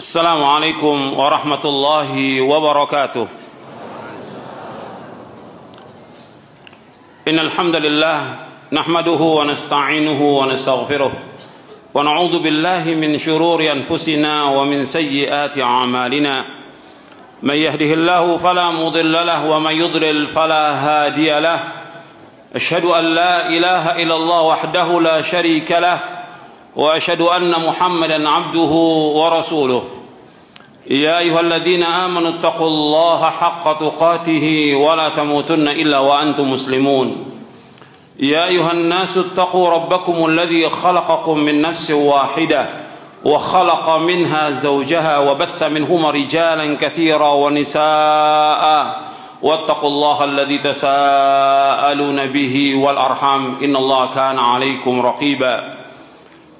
Assalamualaikum warahmatullahi wabarakatuh. Innal hamdalillah nahmaduhu wa nasta'inuhu wa nastaghfiruh wa na'udzu billahi min shururi anfusina wa min sayyiati a'malina. Man yahdihillahu fala mudilla lahu wa man yudlil fala hadiya lahu. Asyhadu an la ilaha illallah wahdahu la syarika lahu وأشهد أن محمدا عبده ورسوله يا أيها الذين آمنوا اتقوا الله حق تقاته ولا تموتن إلا وأنتم مسلمون يا أيها الناس اتقوا ربكم الذي خلقكم من نفس واحدة وخلق منها زوجها وبث منهما رجالا كثيرا ونساء واتقوا الله الذي تساءلون به والأرحام إن الله كان عليكم رقيبا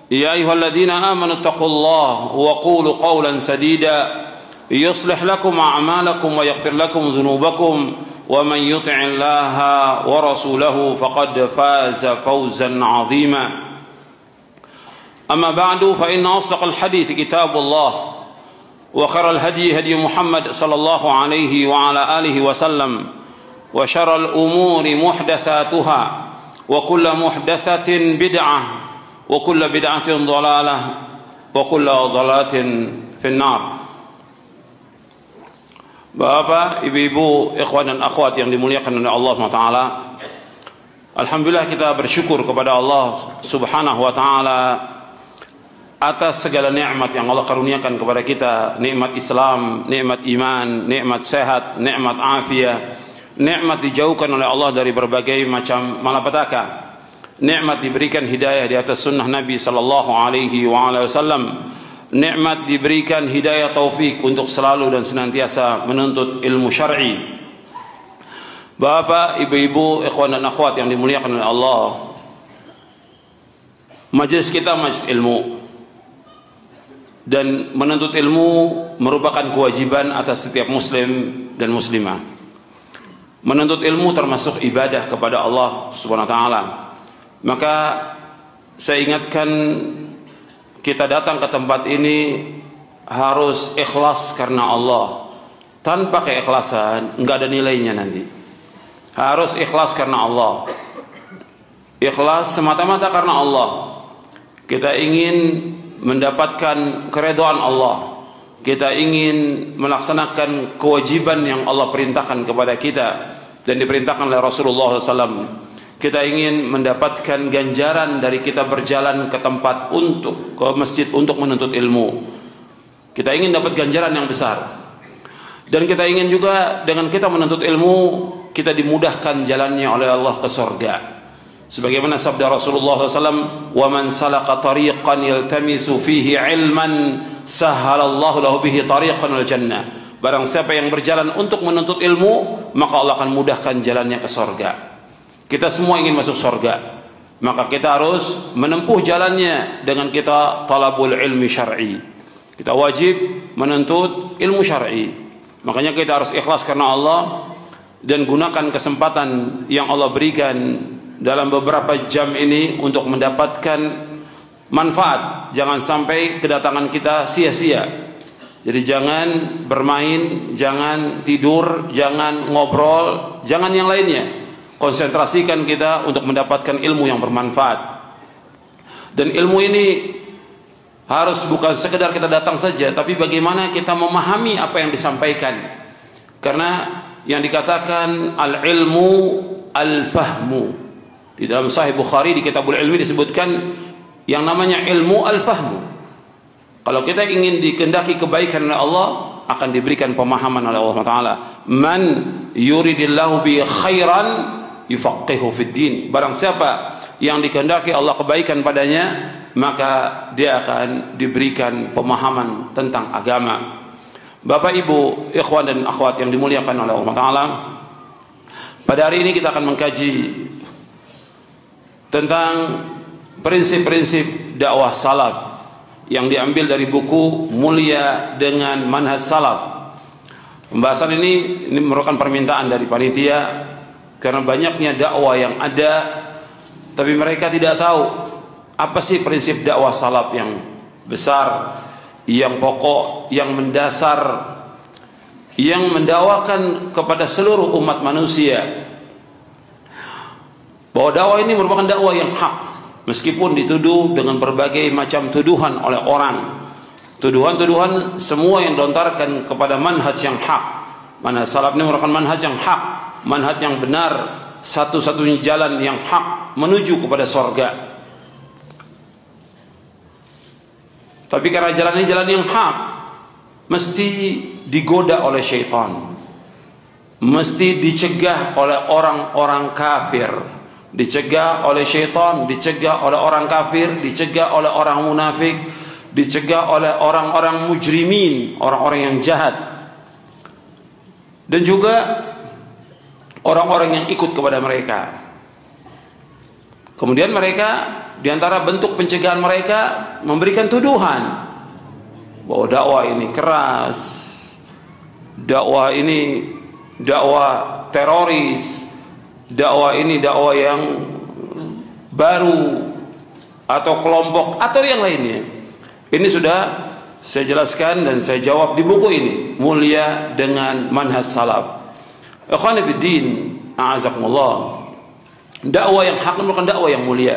يا أيها الذين آمنوا اتقوا الله وقولوا قولا سديدا يصلح لكم أعمالكم ويغفر لكم ذنوبكم ومن يطع الله ورسوله فقد فاز فوزا عظيما أما بعد فإن أصدق الحديث كتاب الله وخير الهدي هدي محمد صلى الله عليه وعلى آله وسلم وشر الأمور محدثاتها وكل محدثة بدعة وكل بدعة ضلالة وكل ضلالة في النار. Bapak, ibu-ibu, ikhwan dan akhwat yang dimuliakan oleh Allah SWT, alhamdulillah kita bersyukur kepada Allah Subhanahu wa taala atas segala nikmat yang Allah karuniakan kepada kita, nikmat Islam, nikmat iman, nikmat sehat, nikmat afiat, nikmat dijauhkan oleh Allah dari berbagai macam malapetaka, nikmat diberikan hidayah di atas sunnah Nabi sallallahu alaihi wasallam, nikmat diberikan hidayah taufik untuk selalu dan senantiasa menuntut ilmu syar'i. Bapak, ibu-ibu, ikhwan dan akhwat yang dimuliakan oleh Allah, majelis kita majelis ilmu, dan menuntut ilmu merupakan kewajiban atas setiap muslim dan muslimah. Menuntut ilmu termasuk ibadah kepada Allah Subhanahu wa taala. Maka saya ingatkan, kita datang ke tempat ini harus ikhlas karena Allah. Tanpa keikhlasan enggak ada nilainya nanti. Harus ikhlas karena Allah. Ikhlas semata-mata karena Allah. Kita ingin mendapatkan keridhaan Allah. Kita ingin melaksanakan kewajiban yang Allah perintahkan kepada kita dan diperintahkan oleh Rasulullah SAW. Kita ingin mendapatkan ganjaran dari kita berjalan ke tempat ke masjid untuk menuntut ilmu. Kita ingin dapat ganjaran yang besar. Dan kita ingin juga dengan kita menuntut ilmu, kita dimudahkan jalannya oleh Allah ke surga. Sebagaimana sabda Rasulullah SAW, وَمَنْ سَلَقَ طَرِيقًا يَلْتَمِسُ فِيهِ عِلْمًا سَهَّلَ اللَّهُ لَهُ بِهِ طَرِيقًا الْجَنَّةِ. Barang siapa yang berjalan untuk menuntut ilmu, maka Allah akan mudahkan jalannya ke surga. Kita semua ingin masuk surga, maka kita harus menempuh jalannya dengan kita talabul ilmi syar'i. Kita wajib menuntut ilmu syar'i. Makanya kita harus ikhlas karena Allah dan gunakan kesempatan yang Allah berikan dalam beberapa jam ini untuk mendapatkan manfaat. Jangan sampai kedatangan kita sia-sia. Jadi jangan bermain, jangan tidur, jangan ngobrol, jangan yang lainnya. Konsentrasikan kita untuk mendapatkan ilmu yang bermanfaat. Dan ilmu ini harus bukan sekedar kita datang saja, tapi bagaimana kita memahami apa yang disampaikan. Karena yang dikatakan al-ilmu al-fahmu, di dalam Sahih Bukhari di Kitabul Ilmi disebutkan yang namanya ilmu al-fahmu. Kalau kita ingin dikehendaki kebaikan oleh Allah, akan diberikan pemahaman oleh Allah Taala. Man yuridillahu bi khairan yufaqihu fid din. Barang siapa yang dikehendaki Allah kebaikan padanya, maka dia akan diberikan pemahaman tentang agama. Bapak, ibu, ikhwan dan akhwat yang dimuliakan oleh Allah Taala, pada hari ini kita akan mengkaji tentang prinsip-prinsip dakwah salaf yang diambil dari buku Mulia dengan Manhaj Salaf. Pembahasan ini merupakan permintaan dari panitia karena banyaknya dakwah yang ada, tapi mereka tidak tahu apa sih prinsip dakwah salaf yang besar, yang pokok, yang mendasar, yang mendakwakan kepada seluruh umat manusia bahwa dakwah ini merupakan dakwah yang hak, meskipun dituduh dengan berbagai macam tuduhan oleh orang, tuduhan-tuduhan semua yang dilontarkan kepada manhaj yang hak. Manhaj salaf ini merupakan manhaj yang hak, manhaj yang benar, satu-satunya jalan yang hak menuju kepada surga. Tapi karena jalan ini jalan yang hak, mesti digoda oleh syaitan, mesti dicegah oleh orang-orang kafir, dicegah oleh syaitan, dicegah oleh orang kafir, dicegah oleh orang munafik, dicegah oleh orang-orang mujrimin, orang-orang yang jahat, dan juga orang-orang yang ikut kepada mereka. Kemudian mereka, diantara bentuk pencegahan mereka, memberikan tuduhan bahwa dakwah ini keras, dakwah ini dakwah teroris, dakwah ini dakwah yang baru atau kelompok atau yang lainnya. Ini sudah saya jelaskan dan saya jawab di buku ini, Mulia dengan Manhaj Salaf. Ikhwan fillah, a'azakumullah. Dakwah yang hak merupakan dakwah yang mulia.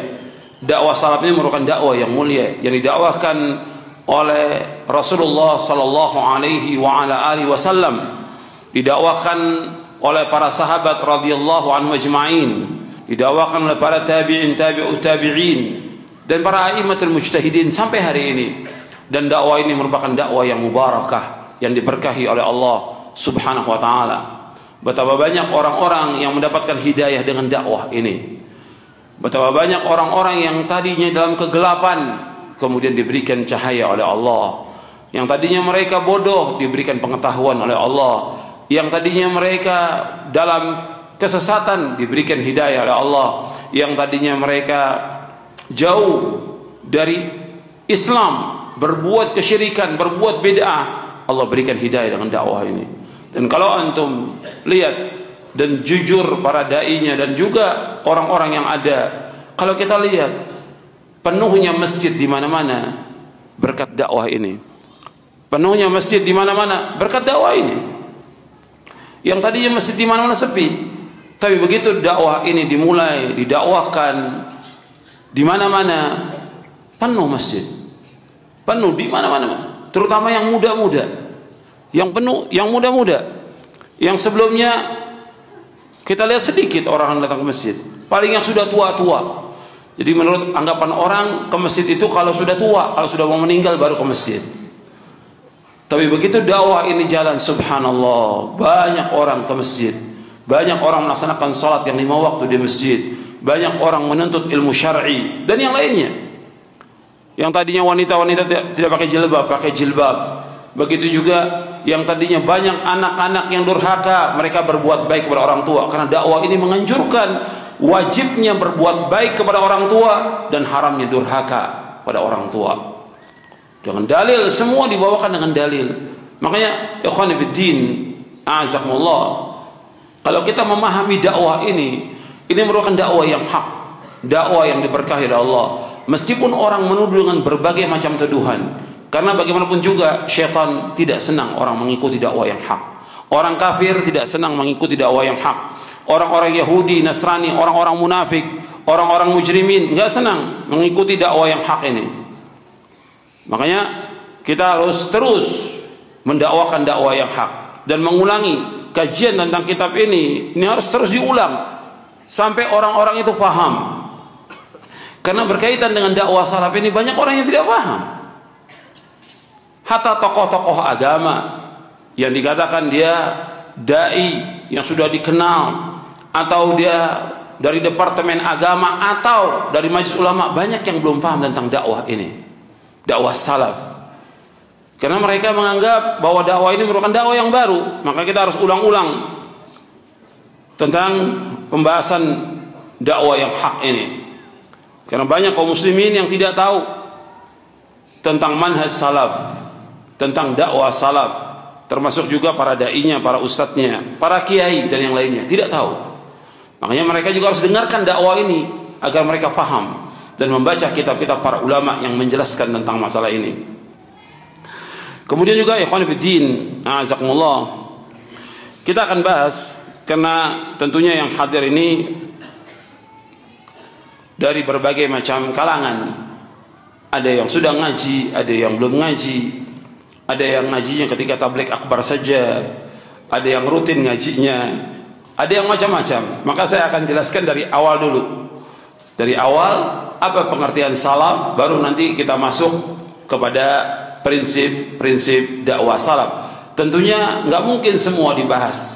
Dakwah salaf ini merupakan dakwah yang mulia yang didakwahkan oleh Rasulullah sallallahu alaihi wa ala alihi wasallam, didakwakan oleh para sahabat radhiyallahu anhum ajma'in, didakwakan oleh para tabi'in, tabi'ut tabi'in, dan para a'immatul mujtahidin sampai hari ini. Dan dakwah ini merupakan dakwah yang mubarakah, yang diberkahi oleh Allah Subhanahu wa taala. Betapa banyak orang-orang yang mendapatkan hidayah dengan dakwah ini. Betapa banyak orang-orang yang tadinya dalam kegelapan kemudian diberikan cahaya oleh Allah. Yang tadinya mereka bodoh diberikan pengetahuan oleh Allah. Yang tadinya mereka dalam kesesatan diberikan hidayah oleh Allah. Yang tadinya mereka jauh dari Islam, berbuat kesyirikan, berbuat bid'ah, Allah berikan hidayah dengan dakwah ini. Dan kalau antum lihat dan jujur para dai-nya dan juga orang-orang yang ada, kalau kita lihat penuhnya masjid di mana-mana berkat dakwah ini. Penuhnya masjid di mana-mana berkat dakwah ini. Yang tadinya masjid di mana-mana sepi, tapi begitu dakwah ini dimulai, didakwahkan di mana-mana, penuh masjid. Penuh di mana-mana, terutama yang muda-muda. Yang penuh, yang muda-muda, yang sebelumnya kita lihat sedikit orang yang datang ke masjid, paling yang sudah tua-tua. Jadi menurut anggapan orang, ke masjid itu kalau sudah tua, kalau sudah mau meninggal baru ke masjid. Tapi begitu dakwah ini jalan, subhanallah, banyak orang ke masjid, banyak orang melaksanakan salat yang 5 waktu di masjid, banyak orang menuntut ilmu syar'i dan yang lainnya. Yang tadinya wanita-wanita tidak pakai jilbab, pakai jilbab. Begitu juga yang tadinya banyak anak-anak yang durhaka, mereka berbuat baik kepada orang tua, karena dakwah ini menganjurkan wajibnya berbuat baik kepada orang tua dan haramnya durhaka pada orang tua. Dengan dalil, semua dibawakan dengan dalil. Makanya ikhwan fillah, a'azakumullah, kalau kita memahami dakwah ini merupakan dakwah yang hak, dakwah yang diberkahi oleh Allah, meskipun orang menuduh dengan berbagai macam tuduhan. Karena bagaimanapun juga syaitan tidak senang orang mengikuti dakwah yang hak. Orang kafir tidak senang mengikuti dakwah yang hak. Orang-orang Yahudi, Nasrani, orang-orang munafik, orang-orang mujrimin enggak senang mengikuti dakwah yang hak ini. Makanya kita harus terus mendakwakan dakwah yang hak dan mengulangi kajian tentang kitab ini harus terus diulang sampai orang-orang itu paham. Karena berkaitan dengan dakwah salaf ini banyak orang yang tidak paham. Hatta tokoh-tokoh agama yang dikatakan dia dai yang sudah dikenal, atau dia dari departemen agama atau dari majelis ulama, banyak yang belum paham tentang dakwah ini, dakwah salaf. Karena mereka menganggap bahwa dakwah ini merupakan dakwah yang baru, maka kita harus ulang-ulang tentang pembahasan dakwah yang hak ini. Karena banyak kaum muslimin yang tidak tahu tentang manhaj salaf, tentang dakwah salaf, termasuk juga para dai-nya, para ustadznya, para kiai dan yang lainnya tidak tahu. Makanya mereka juga harus dengarkan dakwah ini agar mereka paham dan membaca kitab-kitab para ulama yang menjelaskan tentang masalah ini. Kemudian juga ikhwan fillah, a'azakumullah, kita akan bahas, karena tentunya yang hadir ini dari berbagai macam kalangan. Ada yang sudah ngaji, ada yang belum ngaji, ada yang ngajinya ketika tabligh akbar saja, ada yang rutin ngajinya, ada yang macam-macam. Maka saya akan jelaskan dari awal dulu. Dari awal apa pengertian salaf, baru nanti kita masuk kepada prinsip-prinsip dakwah salaf. Tentunya nggak mungkin semua dibahas.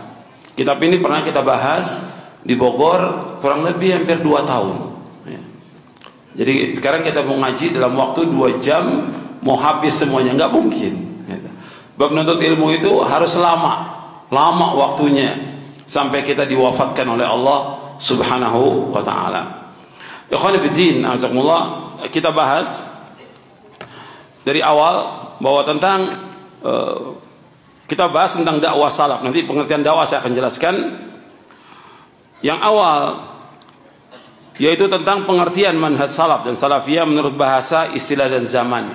Kitab ini pernah kita bahas di Bogor kurang lebih hampir 2 tahun. Jadi sekarang kita mau ngaji dalam waktu 2 jam mau habis semuanya, nggak mungkin. Bab menuntut ilmu itu harus lama waktunya sampai kita diwafatkan oleh Allah Subhanahu wa taala. Ikhwan fillah, azakumullah, kita bahas dari awal bahwa tentang kita bahas tentang dakwah salaf. Nanti pengertian dakwah saya akan jelaskan. Yang awal yaitu tentang pengertian manhaj salaf dan salafiyah menurut bahasa, istilah dan zaman.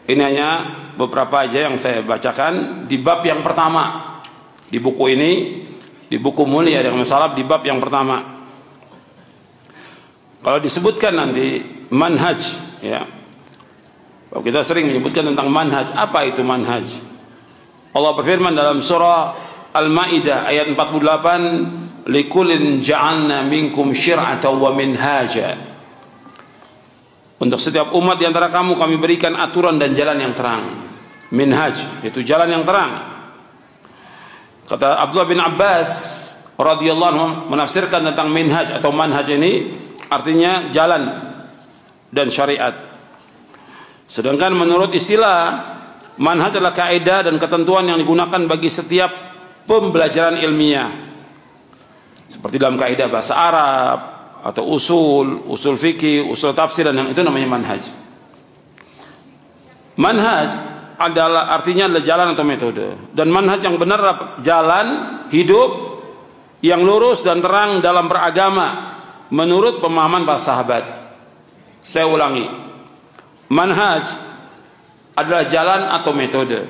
Ini hanya beberapa aja yang saya bacakan di bab yang pertama di buku ini, di buku mulia dengan salaf, di bab yang pertama. Kalau disebutkan nanti manhaj, ya, kita sering menyebutkan tentang manhaj. Apa itu manhaj? Allah berfirman dalam surah Al-Maidah ayat 48, "Likullin ja'alna minkum syir'atan wa minhaja." Untuk setiap umat di antara kamu kami berikan aturan dan jalan yang terang. Minhaj itu jalan yang terang. Kata Abdullah bin Abbas radhiyallahu anhu menafsirkan tentang minhaj atau manhaj ini artinya jalan dan syariat. Sedangkan menurut istilah, manhaj adalah kaidah dan ketentuan yang digunakan bagi setiap pembelajaran ilmiah. Seperti dalam kaidah bahasa Arab atau usul fikih, usul tafsir, dan yang itu namanya manhaj. Manhaj adalah artinya adalah jalan atau metode. Dan manhaj yang benar adalah jalan hidup yang lurus dan terang dalam beragama menurut pemahaman para sahabat. Saya ulangi. Manhaj adalah jalan atau metode.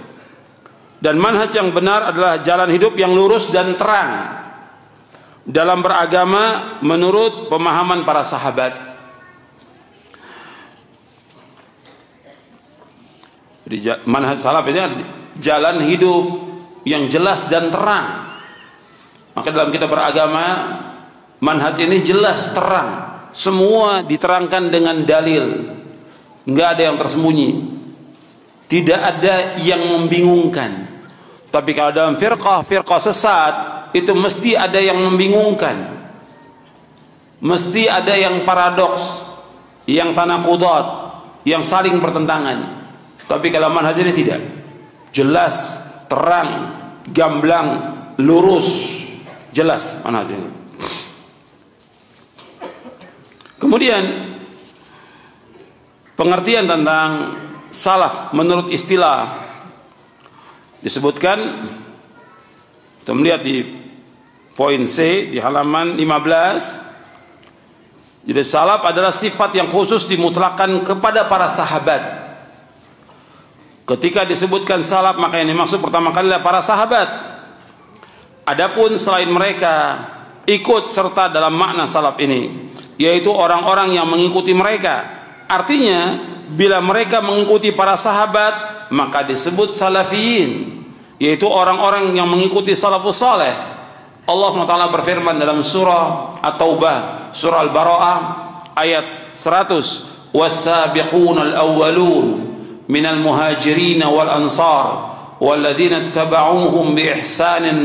Dan manhaj yang benar adalah jalan hidup yang lurus dan terang dalam beragama menurut pemahaman para sahabat. Jadi manhaj salaf ini jalan hidup yang jelas dan terang. Maka dalam kita beragama, manhaj ini jelas terang, semua diterangkan dengan dalil, nggak ada yang tersembunyi, tidak ada yang membingungkan. Tapi kalau dalam firqah sesat, itu mesti ada yang membingungkan, mesti ada yang paradoks, yang tanakudat, yang saling bertentangan. Tapi kalau manhaj ini tidak, jelas, terang, gamblang, lurus, jelas manhaj ini. Kemudian pengertian tentang salaf menurut istilah disebutkan, kita melihat di poin C di halaman 15. Jadi salaf adalah sifat yang khusus dimutlakan kepada para sahabat. Ketika disebutkan salaf, maka yang dimaksud pertama kali adalah para sahabat. Adapun selain mereka ikut serta dalam makna salaf ini, yaitu orang-orang yang mengikuti mereka. Artinya bila mereka mengikuti para sahabat, maka disebut salafiyin, yaitu orang-orang yang mengikuti salafus saleh. Allah SWT berfirman dalam surah At-Taubah, surah Al-Bara'ah ayat 100, "Was-sabiquna al-awwalun minal muhajirin wal ansar walladzina ittaba'uuhum bi ihsanin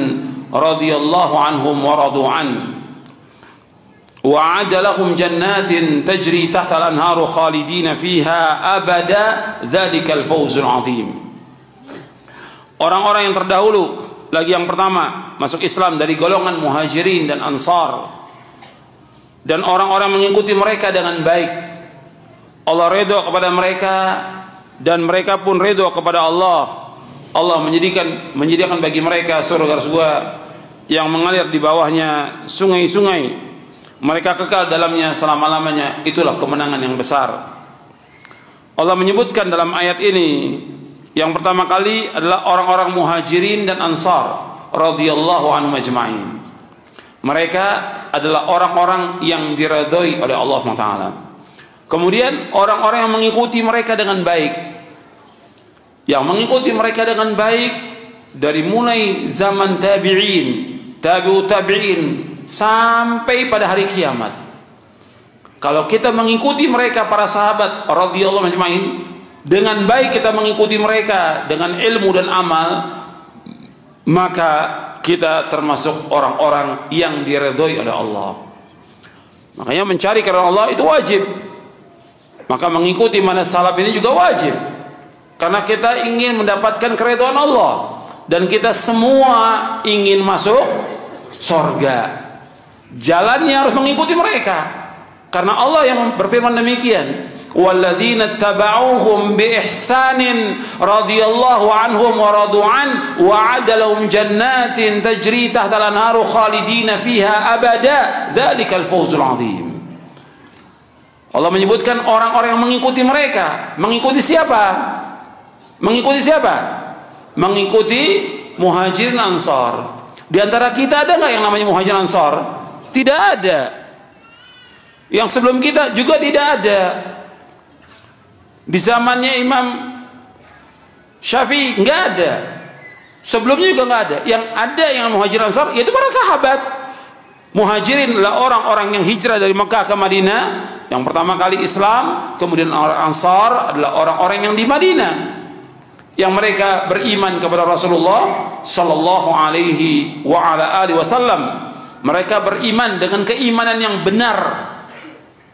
radhiyallahu anhum wa radu an wa 'adda lahum jannatin tajri tahta al-anharu khalidina fiha abada dzalikal fawzul 'adzim." Orang-orang yang terdahulu, lagi yang pertama masuk Islam dari golongan muhajirin dan ansar, dan orang-orang mengikuti mereka dengan baik. Allah ridho kepada mereka dan mereka pun ridho kepada Allah. Allah menyediakan bagi mereka surga-surga yang mengalir di bawahnya sungai-sungai. Mereka kekal dalamnya selama-lamanya. Itulah kemenangan yang besar. Allah menyebutkan dalam ayat ini Yang pertama kali adalah orang-orang Muhajirin dan Ansar radhiyallahu anhum ajma'in. Mereka adalah orang-orang yang diridhoi oleh Allah SWT. Kemudian orang-orang yang mengikuti mereka dengan baik, yang mengikuti mereka dengan baik dari mulai zaman tabi'in, tabi'ut tabi'in sampai pada hari kiamat. Kalau kita mengikuti mereka, para sahabat radhiyallahu ajma'in, dengan baik kita mengikuti mereka dengan ilmu dan amal, maka kita termasuk orang-orang yang diridhoi oleh Allah. Makanya mencari karena Allah itu wajib. Maka mengikuti manhaj salaf ini juga wajib, karena kita ingin mendapatkan keridhaan Allah dan kita semua ingin masuk surga. Jalannya harus mengikuti mereka, karena Allah yang berfirman demikian, walladzina tabauhum biihsanin radhiyallahu anhum wa radu an wa'ada lahum jannatin tajri tahtal anharu khalidina fiha abada dzalikal fawzul azim. Allah menyebutkan orang-orang yang mengikuti mereka. Mengikuti siapa? Mengikuti siapa? Mengikuti Muhajirin Ansar. Di antara kita ada nggak yang namanya Muhajirin Ansar? Tidak ada. Yang sebelum kita juga tidak ada. Di zamannya Imam Syafi'i nggak ada. Sebelumnya juga nggak ada. Yang ada yang Muhajirin Ansar yaitu para sahabat. Muhajirin adalah orang-orang yang hijrah dari Mekah ke Madinah, yang pertama kali Islam. Kemudian orang Ansar adalah orang-orang yang di Madinah, yang mereka beriman kepada Rasulullah sallallahu alaihi wa ala alihi wasallam. Mereka beriman dengan keimanan yang benar.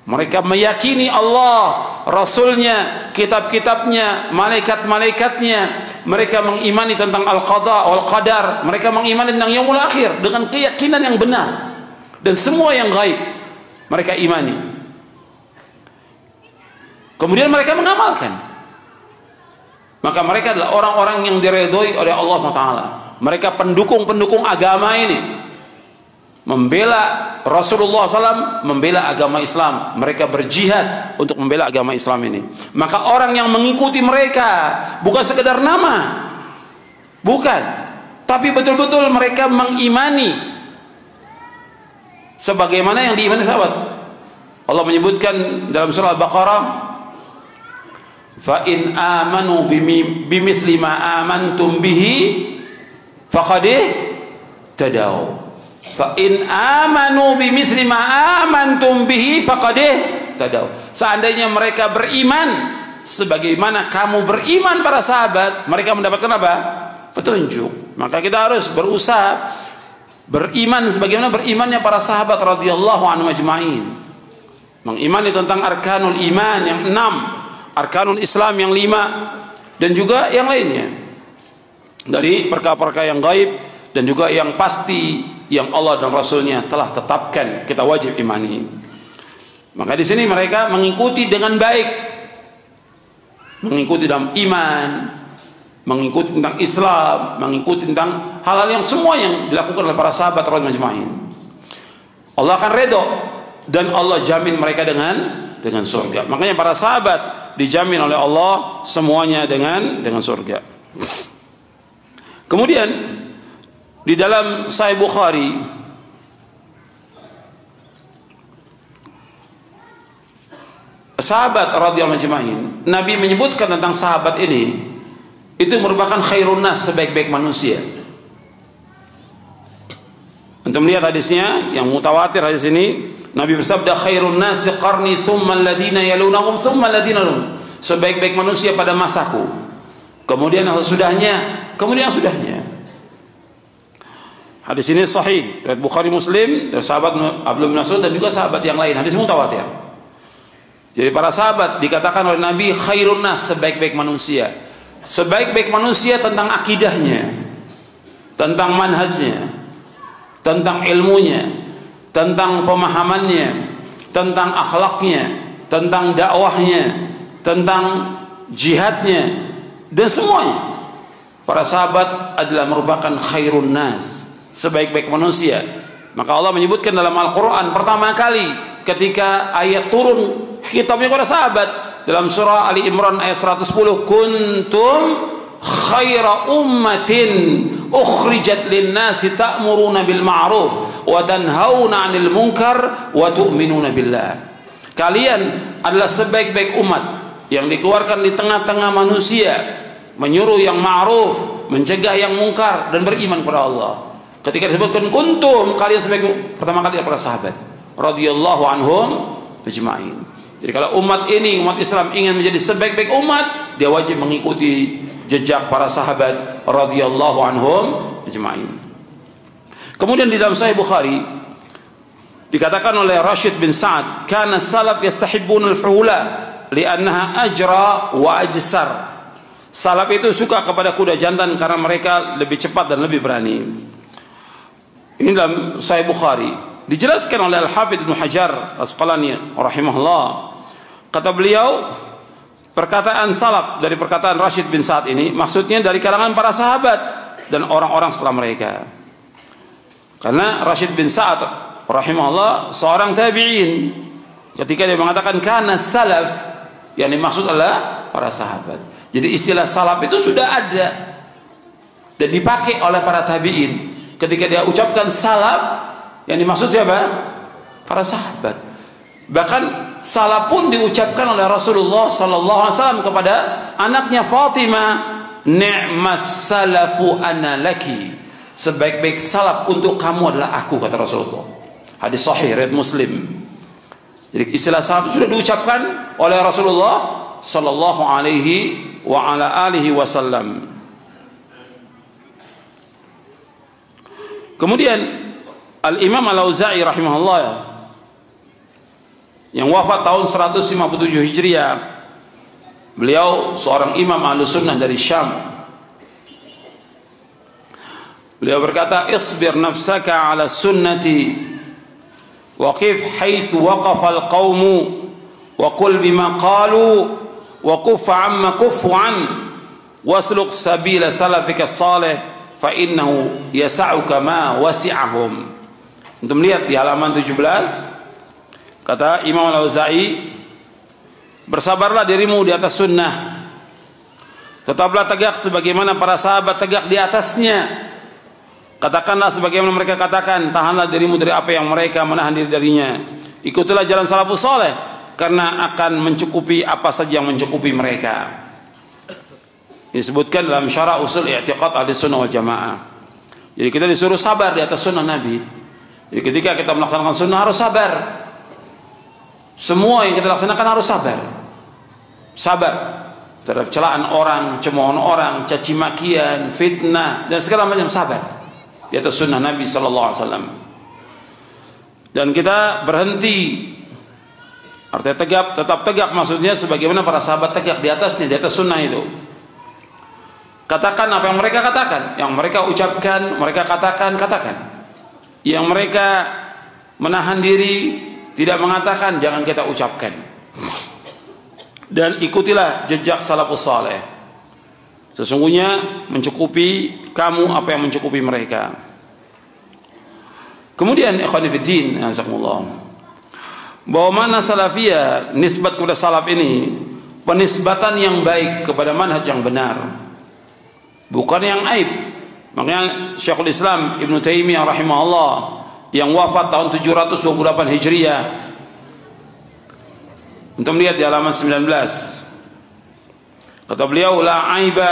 Mereka meyakini Allah, Rasulnya, kitab-kitabnya, malaikat-malaikatnya. Mereka mengimani tentang al-qada wal qadar. Mereka mengimani tentang yaumul akhir dengan keyakinan yang benar. Dan semua yang gaib mereka imani. Kemudian mereka mengamalkan. Maka mereka adalah orang-orang yang diridhoi oleh Allah Taala. Mereka pendukung-pendukung agama ini, membela Rasulullah SAW, membela agama Islam. Mereka berjihad untuk membela agama Islam ini. Maka orang yang mengikuti mereka bukan sekedar nama, bukan, tapi betul-betul mereka mengimani sebagaimana yang diimani sahabat. Allah menyebutkan dalam surah Al-Baqarah, fa in amanu bimithli ma amantum bihi faqad tadaw. Fa in amanu bimithli ma amantum bihi faqad tadaw. Seandainya mereka beriman sebagaimana kamu beriman para sahabat, mereka mendapatkan apa? Petunjuk. Maka kita harus berusaha beriman sebagaimana berimannya para sahabat radhiyallahu anhum ajma'in. Mengimani tentang arkanul iman yang 6, arkanul Islam yang 5, dan juga yang lainnya dari perkara-perkara yang gaib dan juga yang pasti yang Allah dan Rasulnya telah tetapkan, kita wajib imani. Maka di sini mereka mengikuti dengan baik, mengikuti dalam iman, mengikuti tentang Islam, mengikuti tentang hal-hal yang semua yang dilakukan oleh para sahabat radhiyallahu ajma'in. Allah akan redha dan Allah jamin mereka dengan surga. Makanya para sahabat dijamin oleh Allah semuanya dengan surga. Kemudian di dalam Sahih Bukhari sahabat radhiyallahu ajma'in, Nabi menyebutkan tentang sahabat ini, itu merupakan khairun nas, sebaik-baik manusia. Untuk melihat hadisnya yang mutawatir hadis ini, Nabi bersabda, khairun nas qarni thumma alladhina yalunahum thumma alladhina yalunahum. Sebaik-baik manusia pada masaku, kemudian yang sesudahnya, kemudian yang sudahnya. Hadis ini sahih riwayat Bukhari Muslim dari sahabat Abdullah bin Mas'ud dan juga sahabat yang lain. Hadis mutawatir. Jadi para sahabat dikatakan oleh Nabi khairun nas, sebaik-baik manusia. Sebaik-baik manusia tentang akidahnya, tentang manhajnya, tentang ilmunya, tentang pemahamannya, tentang akhlaknya, tentang dakwahnya, tentang jihadnya, dan semuanya. Para sahabat adalah merupakan khairun nas, sebaik-baik manusia. Maka Allah menyebutkan dalam Al-Quran pertama kali ketika ayat turun, khitabnya kepada sahabat dalam surah Ali Imran ayat 110, kuntum khaira ummatin ukhrijat lin-nasi ta'muruna bil ma'ruf wa tanhauna 'anil munkar wa tu'minuna billah. Kalian adalah sebaik-baik umat yang dikeluarkan di tengah-tengah manusia, menyuruh yang ma'ruf, mencegah yang mungkar, dan beriman kepada Allah. Ketika disebutkan kuntum, kalian sebagai, pertama kali para sahabat radhiyallahu anhum ajma'in. Jadi kalau umat ini, umat Islam ingin menjadi sebaik-baik umat, dia wajib mengikuti jejak para sahabat radhiyallahu anhum ajma'in. Kemudian di dalam Sahih Bukhari dikatakan oleh Rashid bin Sa'ad, kana salaf yastahibbun al-fuhula li'annaha ajra wa ajsar. Salaf itu suka kepada kuda jantan karena mereka lebih cepat dan lebih berani. Ini dalam Sahih Bukhari dijelaskan oleh Al-Hafidz Ibnu Hajar Asqalani rahimahullah. Kata beliau, perkataan salaf dari perkataan Rashid bin Sa'ad ini maksudnya dari kalangan para sahabat dan orang-orang setelah mereka. Karena Rashid bin Sa'ad rahimahullah seorang tabi'in, ketika dia mengatakan kana salaf, yang dimaksud adalah para sahabat. Jadi istilah salaf itu sudah ada dan dipakai oleh para tabi'in. Ketika dia ucapkan salaf, yang dimaksud siapa? Para sahabat. Bahkan salaf pun diucapkan oleh Rasulullah sallallahu alaihi wasallam kepada anaknya Fatimah, ni'mas salafu ana laki. Sebaik-baik salaf untuk kamu adalah aku, kata Rasulullah. Hadis sahih riwayat Muslim. Jadi istilah salaf sudah diucapkan oleh Rasulullah sallallahu alaihi wa ala alihi wasallam. Kemudian Al-Imam Al-Auza'i rahimahullah yang wafat tahun 157 Hijriah, beliau seorang imam Ahlussunnah dari Syam. Beliau berkata, isbir nafsaka ala sunnati waqif haitsu waqafa al-qaumu wa qul bima qalu wa kuffa amma kuffu an wasluk sabila salafika salih fa innahu yas'uka ma wasi'ahum. Untuk melihat di halaman 17, kata Imam Al-Auza'i, bersabarlah dirimu di atas sunnah, tetaplah tegak sebagaimana para sahabat tegak di atasnya. Katakanlah sebagaimana mereka katakan, tahanlah dirimu dari apa yang mereka menahan diri darinya. Ikutilah jalan salafus saleh, karena akan mencukupi apa saja yang mencukupi mereka. Disebutkan dalam Syarah Usul I'tiqad Ahlussunnah wal Jamaah. Jadi kita disuruh sabar di atas sunnah Nabi. Jadi ketika kita melaksanakan sunnah harus sabar. Semua yang kita laksanakan harus sabar. Sabar terhadap celaan orang, cemoohan orang, caci makian, fitnah, dan segala macam, sabar di atas sunnah Nabi sallallahu alaihi wasallam. Dan kita berhenti, artinya tegak, tetap tegak maksudnya sebagaimana para sahabat tegak di atasnya, di atas sunnah itu. Katakan apa yang mereka katakan, yang mereka ucapkan, mereka katakan. Yang mereka menahan diri, tidak mengatakan, jangan kita ucapkan. Dan ikutilah jejak salafus saleh. Sesungguhnya mencukupi kamu apa yang mencukupi mereka. Kemudian ikhwan fillah, jazakumullah, bahwa mana salafiyah, nisbat kepada salaf ini penisbatan yang baik kepada manhaj yang benar, bukan yang aib. Makanya Syekhul Islam Ibnu Taimiyah rahimahullah yang wafat tahun 728 Hijriah, untuk melihat di halaman 19, kata beliau, la aiba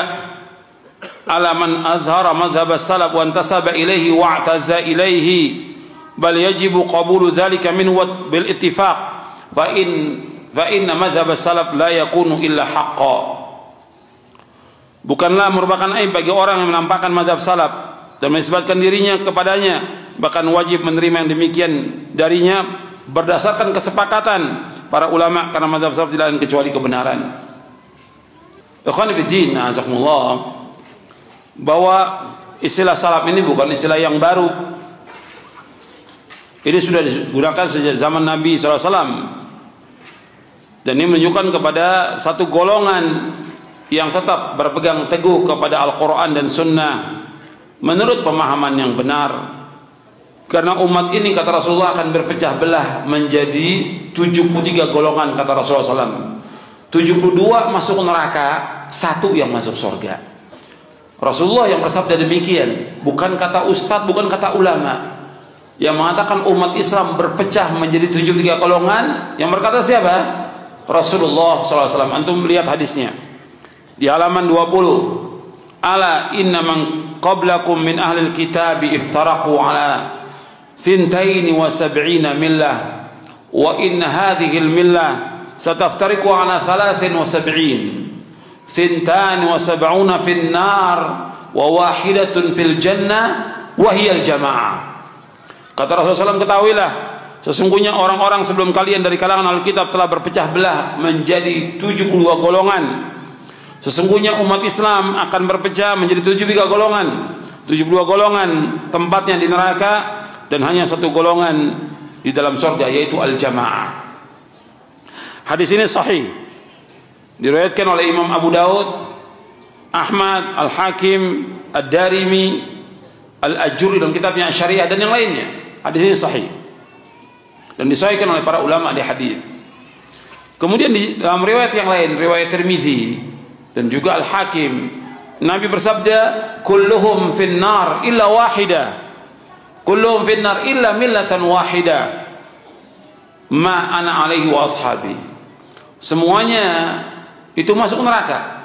ala man azhara madhhab as-salaf wa intasaba ilaihi wa i'taza ilaihi bal yajibu qabulu dhalika minhu bil ittifaq fa inna madhhab as-salaf la yakunu illa haqqan. Bukanlah merupakan aib bagi orang yang menampakkan mazhab salaf dan menisbatkan dirinya kepadanya, bahkan wajib menerima yang demikian darinya berdasarkan kesepakatan para ulama, karena mazhab salaf tidak lain kecuali kebenaran. Ikhwan fillah, azakumullah, bahwa istilah salaf ini bukan istilah yang baru. Ini sudah digunakan sejak zaman Nabi SAW, dan ini menunjukkan kepada satu golongan yang tetap berpegang teguh kepada Al-Quran dan Sunnah menurut pemahaman yang benar. Karena umat ini, kata Rasulullah, akan berpecah belah menjadi 73 golongan, kata Rasulullah SAW. 72 masuk neraka, 1 yang masuk surga. Rasulullah yang bersabda demikian, bukan kata ustadz, bukan kata ulama. Yang mengatakan umat Islam berpecah menjadi 73 golongan, yang berkata siapa? Rasulullah SAW. Antum lihat hadisnya di halaman 20. Ala inna man qablakum min ahlil kitab iftaraqu ala 72 millah wa inna hadhihi al millah sataftariqu ala 73 72 fil nar wa wahidatun fil jannah wa hiya al jamaah. Kata Rasulullah SAW, ketahuilah sesungguhnya orang-orang sebelum kalian dari kalangan Alkitab telah berpecah belah menjadi 72 golongan. Sesungguhnya umat Islam akan berpecah menjadi 73 golongan. 72 golongan tempatnya di neraka dan hanya satu golongan di dalam surga, yaitu al-jamaah. Hadis ini sahih, diriwayatkan oleh Imam Abu Daud, Ahmad, Al-Hakim, Ad-Darimi, Al-Ajuri dalam kitabnya Syariah dan yang lainnya. Hadis ini sahih dan disahihkan oleh para ulama di hadis. Kemudian di dalam riwayat yang lain, riwayat Tirmizi dan juga Al-Hakim, Nabi bersabda, kulluhum finnar illa wahida, kulluhum finnar illa millatan wahida ma ana alaihi wa ashabi. Semuanya itu masuk neraka.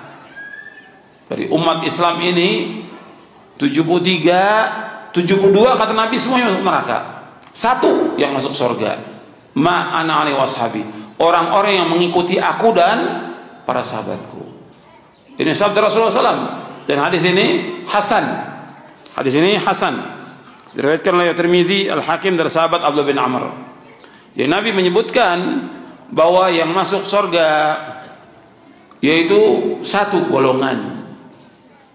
Dari umat Islam ini 73, 72 kata Nabi semuanya masuk neraka. Satu yang masuk surga, ma ana alaihi wa ashabi, orang-orang yang mengikuti aku dan para sahabatku. Ini sabda Rasulullah SAW dan hadis ini hasan. Hadis ini hasan, diriwayatkan oleh Tirmizi, Al-Hakim dari sahabat Abdullah bin Amr. Jadi Nabi menyebutkan bahwa yang masuk surga yaitu satu golongan,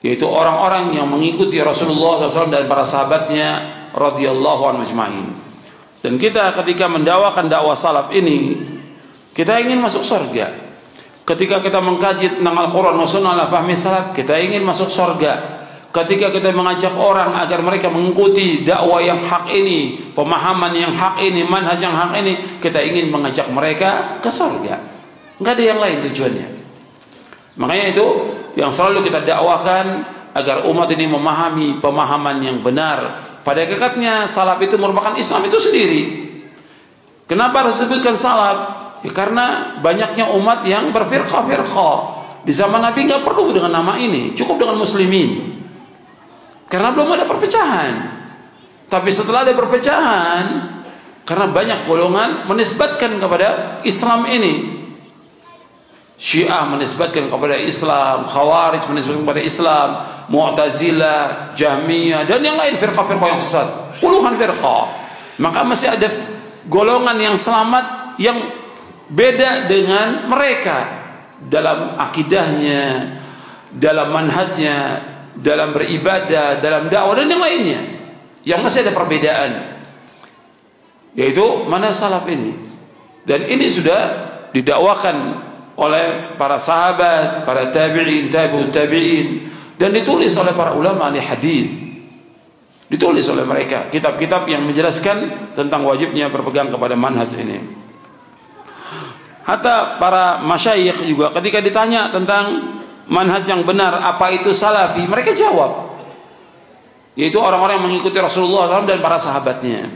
yaitu orang-orang yang mengikuti Rasulullah SAW dan para sahabatnya radhiyallahu anhum ajma'in. Dan kita ketika mendakwakan dakwah salaf ini, kita ingin masuk surga. Ketika kita mengkaji tentang Al-Quran wa Sunnah ala fahmi salaf, kita ingin masuk surga. Ketika kita mengajak orang agar mereka mengikuti dakwah yang hak ini, pemahaman yang hak ini, manhaj yang hak ini, kita ingin mengajak mereka ke surga. Enggak ada yang lain tujuannya. Makanya itu yang selalu kita dakwakan, agar umat ini memahami pemahaman yang benar. Pada hakikatnya salaf itu merupakan Islam itu sendiri. Kenapa harus disebutkan salaf? Ya, karena banyaknya umat yang berfirqah-firqah. Di zaman Nabi nggak perlu dengan nama ini, cukup dengan muslimin. Karena belum ada perpecahan. Tapi setelah ada perpecahan, karena banyak golongan menisbatkan kepada Islam ini. Syiah menisbatkan kepada Islam, Khawarij menisbatkan kepada Islam, Mu'tazilah, Jahmiyah dan yang lain, firqah-firqah yang sesat, puluhan firqah. Maka masih ada golongan yang selamat yang beda dengan mereka dalam akidahnya, dalam manhajnya, dalam beribadah, dalam dakwah dan yang lainnya, yang masih ada perbedaan, yaitu mana salaf ini. Dan ini sudah didakwakan oleh para sahabat, para tabi'in, tabi'ut tabi'in, dan ditulis oleh para ulama ahli hadis. Ditulis oleh mereka kitab-kitab yang menjelaskan tentang wajibnya berpegang kepada manhaj ini. Hatta para masyayikh juga ketika ditanya tentang manhaj yang benar, apa itu salafi, mereka jawab, yaitu orang-orang yang mengikuti Rasulullah SAW dan para sahabatnya.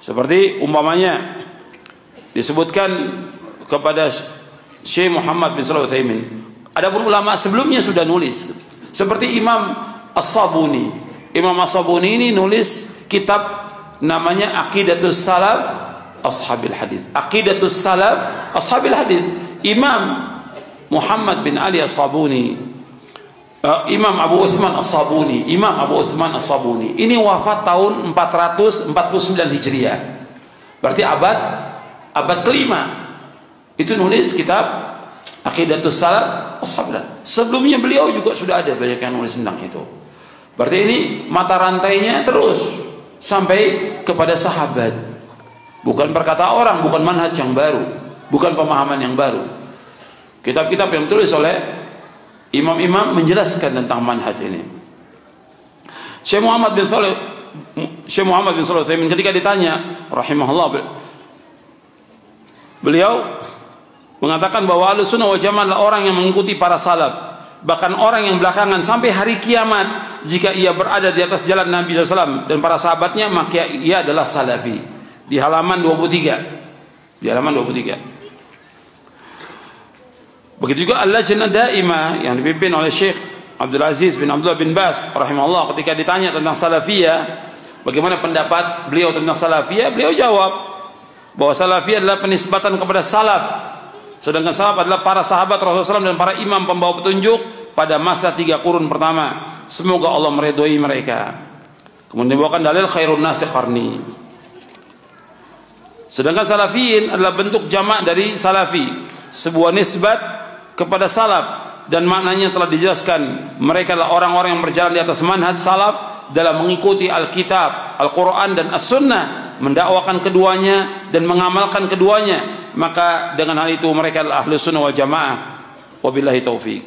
Seperti umpamanya disebutkan kepada Syekh Muhammad bin Shalih Al-Utsaimin. Adapun ulama sebelumnya sudah nulis, seperti Imam As-Sabuni. Imam As-Sabuni ini nulis kitab namanya Aqidatus Salaf Ashabil Hadis. Aqidatus Salaf Ashabil Hadis. Imam Muhammad bin Ali As-Sabuni, Imam Abu Utsman As-Sabuni, Imam Abu Utsman As-Sabuni ini wafat tahun 449 Hijriah. Berarti abad kelima. Itu nulis kitab Aqidatus Salaf Ashabil Hadis. Sebelumnya beliau juga sudah ada banyak yang nulis tentang itu. Berarti ini mata rantainya terus sampai kepada sahabat. Bukan perkata orang, bukan manhaj yang baru, bukan pemahaman yang baru. Kitab-kitab yang ditulis oleh imam-imam menjelaskan tentang manhaj ini. Syekh Muhammad bin Shalih Al-Utsaimin ketika ditanya rahimahullah, beliau mengatakan bahwa Ahlussunnah wal Jamaah adalah orang yang mengikuti para salaf bahkan orang yang belakangan sampai hari kiamat, jika ia berada di atas jalan Nabi SAW dan para sahabatnya, maka ia adalah salafi. Di halaman 23. Di halaman 23. Begitu juga Al-Lajnah Daimah yang dipimpin oleh Syekh Abdul Aziz bin Abdullah bin Bas rahimahullah, ketika ditanya tentang salafiyah, bagaimana pendapat beliau tentang salafiyah, beliau jawab bahwa salafiyah adalah penisbatan kepada salaf, sedangkan salaf adalah para sahabat Rasulullah SAW dan para imam pembawa petunjuk pada masa 3 kurun pertama. Semoga Allah meridhoi mereka. Kemudian dibawakan dalil khairun nasi qarni. Sedangkan salafiyin adalah bentuk jamak dari salafi, sebuah nisbat kepada salaf, dan maknanya telah dijelaskan. Mereka adalah orang-orang yang berjalan di atas manhaj salaf dalam mengikuti Alkitab, Al-Quran dan As-Sunnah, mendakwakan keduanya dan mengamalkan keduanya. Maka dengan hal itu mereka adalah Ahlus Sunnah wal Jamaah. Wabillahi taufik.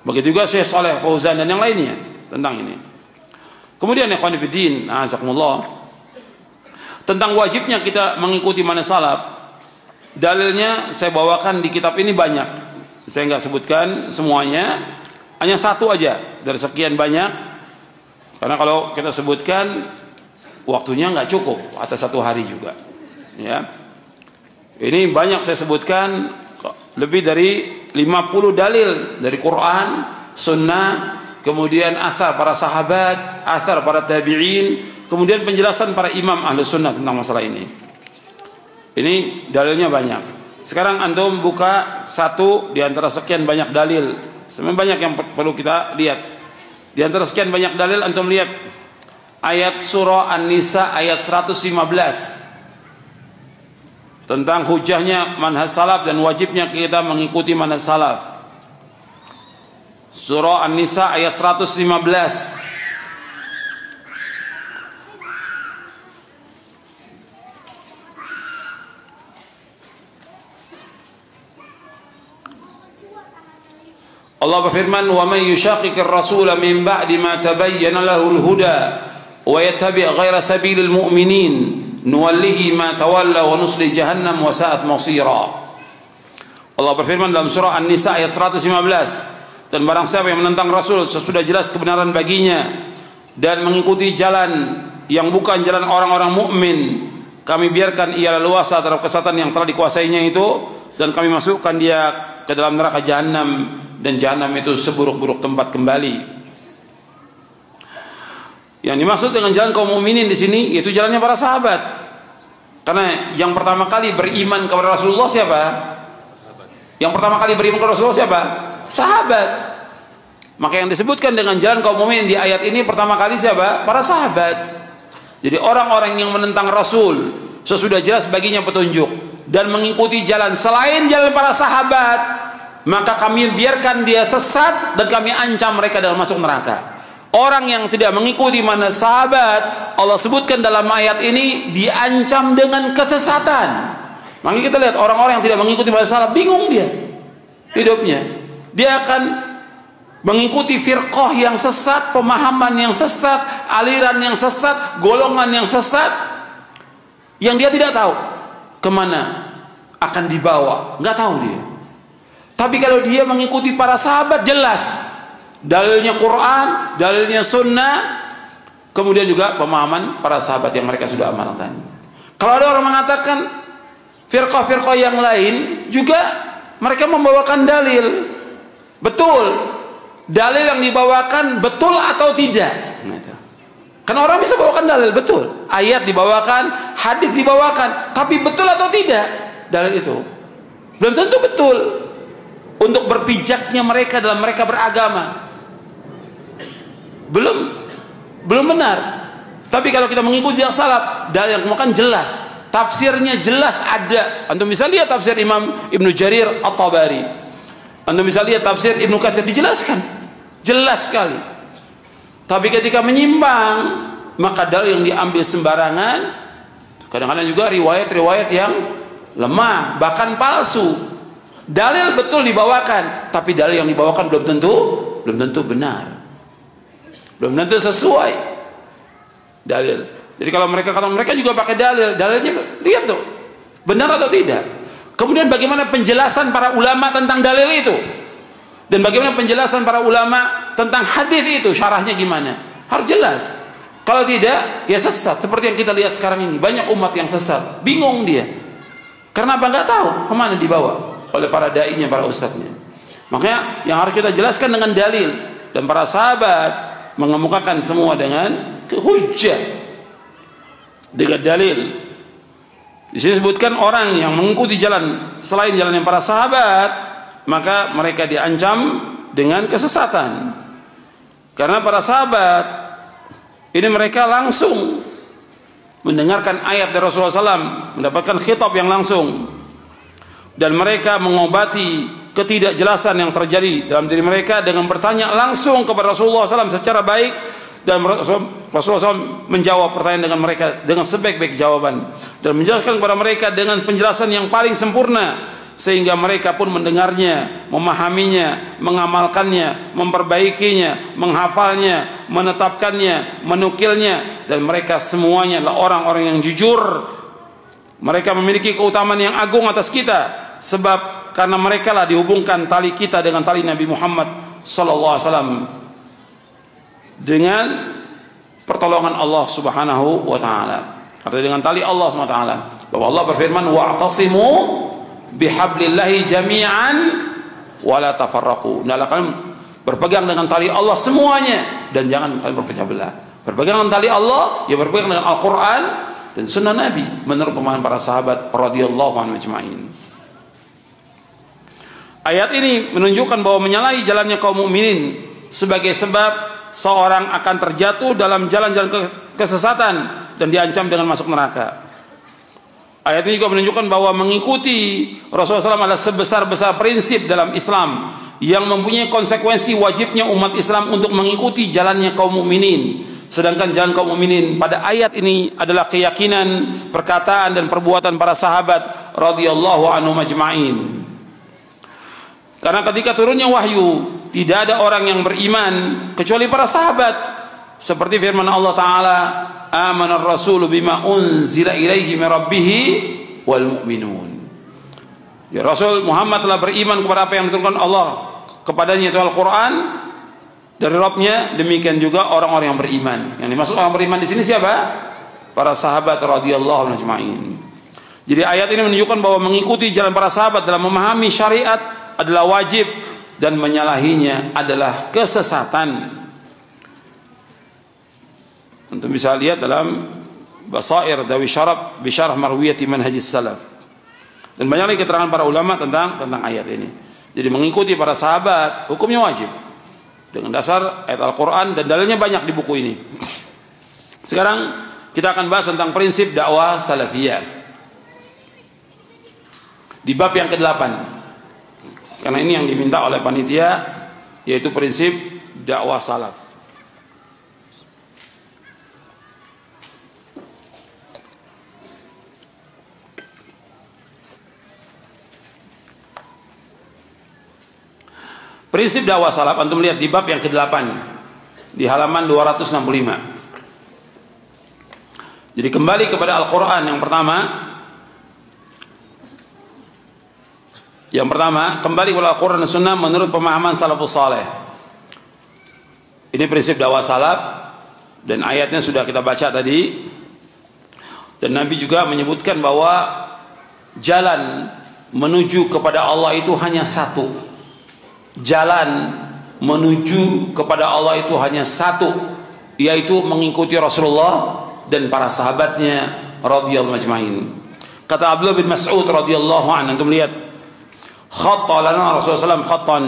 Begitu juga Syekh Shalih Fauzan dan yang lainnya tentang ini. Kemudian ikhwan fillah, azakumullah, tentang wajibnya kita mengikuti manhaj salaf, dalilnya saya bawakan di kitab ini banyak. Saya nggak sebutkan semuanya, hanya satu aja dari sekian banyak. Karena kalau kita sebutkan waktunya nggak cukup atas 1 hari juga. Ya, ini banyak saya sebutkan, lebih dari 50 dalil dari Quran, Sunnah, kemudian athar para sahabat, athar para tabi'in, kemudian penjelasan para imam ahlu sunnah tentang masalah ini. Ini dalilnya banyak. Sekarang antum buka satu di antara sekian banyak dalil. Sebenarnya banyak yang perlu kita lihat. Di antara sekian banyak dalil, antum lihat ayat surah An-Nisa ayat 115 tentang hujahnya manhaj salaf dan wajibnya kita mengikuti manhaj salaf. Surah An-Nisa ayat 115. Allah berfirman, "Wa may yushaqiqir rasula min ba'di ma tabayyana lahul huda wa yattabi' ghaira sabilil mu'minin nuwallihi ma tawalla wa nusli jahannam wa sa'at masira." Allah berfirman dalam surah An-Nisa ayat 115, dan barang siapa yang menentang Rasul sesudah jelas kebenaran baginya dan mengikuti jalan yang bukan jalan orang-orang mukmin, kami biarkan ia leluasa terhadap kesesatan yang telah dikuasainya itu, dan kami masukkan dia ke dalam neraka jahanam, dan jahanam itu seburuk-buruk tempat kembali. Yang dimaksud dengan jalan kaum mukminin di sini yaitu jalannya para sahabat. Karena yang pertama kali beriman kepada Rasulullah siapa? Yang pertama kali beriman kepada Rasulullah siapa? Sahabat. Maka yang disebutkan dengan jalan kaum mukminin di ayat ini pertama kali siapa? Para sahabat. Jadi orang-orang yang menentang Rasul sesudah jelas baginya petunjuk dan mengikuti jalan selain jalan para sahabat, maka kami biarkan dia sesat dan kami ancam mereka dalam masuk neraka. Orang yang tidak mengikuti manhaj sahabat, Allah sebutkan dalam ayat ini diancam dengan kesesatan. Maka kita lihat orang-orang yang tidak mengikuti manhaj salaf, bingung dia hidupnya. Dia akan mengikuti firqah yang sesat, pemahaman yang sesat, aliran yang sesat, golongan yang sesat, yang dia tidak tahu kemana akan dibawa, nggak tahu dia. Tapi kalau dia mengikuti para sahabat, jelas dalilnya Quran, dalilnya Sunnah, kemudian juga pemahaman para sahabat yang mereka sudah amalkan. Kalau ada orang mengatakan firqah-firqah yang lain juga mereka membawakan dalil, betul, dalil yang dibawakan betul atau tidak? Karena orang bisa bawakan dalil betul, ayat dibawakan, hadis dibawakan, tapi betul atau tidak dalil itu? Belum tentu betul untuk berpijaknya mereka dalam mereka beragama. Belum benar. Tapi kalau kita mengikuti yang salaf, dalil yang kemudian jelas, tafsirnya jelas ada. Antum bisa lihat tafsir Imam Ibnu Jarir At-Tabari. Antum bisa lihat tafsir Ibnu Katsir, dijelaskan jelas sekali. Tapi ketika menyimpang, maka dalil yang diambil sembarangan, kadang-kadang juga riwayat-riwayat yang lemah, bahkan palsu. Dalil betul dibawakan, tapi dalil yang dibawakan belum tentu benar, belum tentu sesuai dalil. Jadi kalau mereka kata mereka juga pakai dalilnya lihat tuh benar atau tidak. Kemudian bagaimana penjelasan para ulama tentang dalil itu? Dan bagaimana penjelasan para ulama tentang hadis itu, syarahnya gimana? Harus jelas. Kalau tidak, ya sesat. Seperti yang kita lihat sekarang ini, banyak umat yang sesat, bingung dia. Karena apa? Nggak tahu kemana dibawa oleh para dai-nya, para ustadznya. Makanya yang harus kita jelaskan dengan dalil, dan para sahabat mengemukakan semua dengan hujjah, dengan dalil. Di sini disebutkan orang yang mengikuti jalan selain jalan yang para sahabat, maka mereka diancam dengan kesesatan. Karena para sahabat ini mereka langsung mendengarkan ayat dari Rasulullah SAW, mendapatkan khitab yang langsung, dan mereka mengobati ketidakjelasan yang terjadi dalam diri mereka dengan bertanya langsung kepada Rasulullah SAW secara baik, dan Rasulullah SAW menjawab pertanyaan dengan mereka dengan sebaik-baik jawaban, dan menjelaskan kepada mereka dengan penjelasan yang paling sempurna, sehingga mereka pun mendengarnya, memahaminya, mengamalkannya, memperbaikinya, menghafalnya, menetapkannya, menukilnya, dan mereka semuanya adalah orang-orang yang jujur. Mereka memiliki keutamaan yang agung atas kita, sebab karena mereka lah dihubungkan tali kita dengan tali Nabi Muhammad sallallahu alaihi wasallam dengan pertolongan Allah Subhanahu wa taala, atau dengan tali Allah Subhanahu wa taala. Bahwa Allah berfirman, wa'tasimu bihablillahi jami'an wala tafarraqu. Hendaklah kalian berpegang dengan tali Allah semuanya, dan jangan kalian berpecah belah. Berpegang dengan tali Allah, ya berpegang dengan Al-Quran dan sunnah Nabi menurut pemahaman para sahabat radhiyallahu anhum ajma'in. Ayat ini menunjukkan bahwa menyalahi jalannya kaum mukminin sebagai sebab seorang akan terjatuh dalam jalan-jalan kesesatan dan diancam dengan masuk neraka. Ayat ini juga menunjukkan bahwa mengikuti Rasulullah SAW adalah sebesar-besar prinsip dalam Islam yang mempunyai konsekuensi wajibnya umat Islam untuk mengikuti jalannya kaum mukminin. Sedangkan jalan kaum mukminin pada ayat ini adalah keyakinan, perkataan dan perbuatan para sahabat radhiyallahu anhum ajma'in. Karena ketika turunnya wahyu, tidak ada orang yang beriman kecuali para sahabat. Seperti firman Allah Ta'ala, amanar rasulu bima unzila ilaihi min rabbihi wal mu'minun. Ya, Rasul Muhammad telah beriman kepada apa yang diturunkan Allah kepadanya, itu Al-Quran dari Rabbnya. Demikian juga orang-orang yang beriman. Yang dimaksud orang beriman di sini siapa? Para sahabat radhiyallahu anhum ajma'in. Jadi ayat ini menunjukkan bahwa mengikuti jalan para sahabat dalam memahami syariat adalah wajib, dan menyalahinya adalah kesesatan. Untuk bisa lihat dalam Basair Dawi Syarab Bisyarah Marwiyati Manhajis Salaf, dan banyak lagi keterangan para ulama tentang ayat ini. Jadi mengikuti para sahabat hukumnya wajib dengan dasar ayat Al-Quran, dan dalilnya banyak di buku ini. Sekarang kita akan bahas tentang prinsip dakwah salafiyah di bab yang ke-8, karena ini yang diminta oleh panitia, yaitu prinsip dakwah salaf. Prinsip dakwah salaf antum lihat di bab yang ke-8 di halaman 265. Jadi kembali kepada Al-Quran yang pertama. Yang pertama, kembali kepada Al-Quran dan Sunnah menurut pemahaman salafus saleh. Ini prinsip dakwah salaf, dan ayatnya sudah kita baca tadi. Dan Nabi juga menyebutkan bahwa jalan menuju kepada Allah itu hanya satu. Jalan menuju kepada Allah itu hanya satu, yaitu mengikuti Rasulullah dan para sahabatnya radhiyallahu ajma'in. Kata Abdullah bin Mas'ud radhiyallahu anhu, antum lihat, khatta lana Rasulullah SAW khattan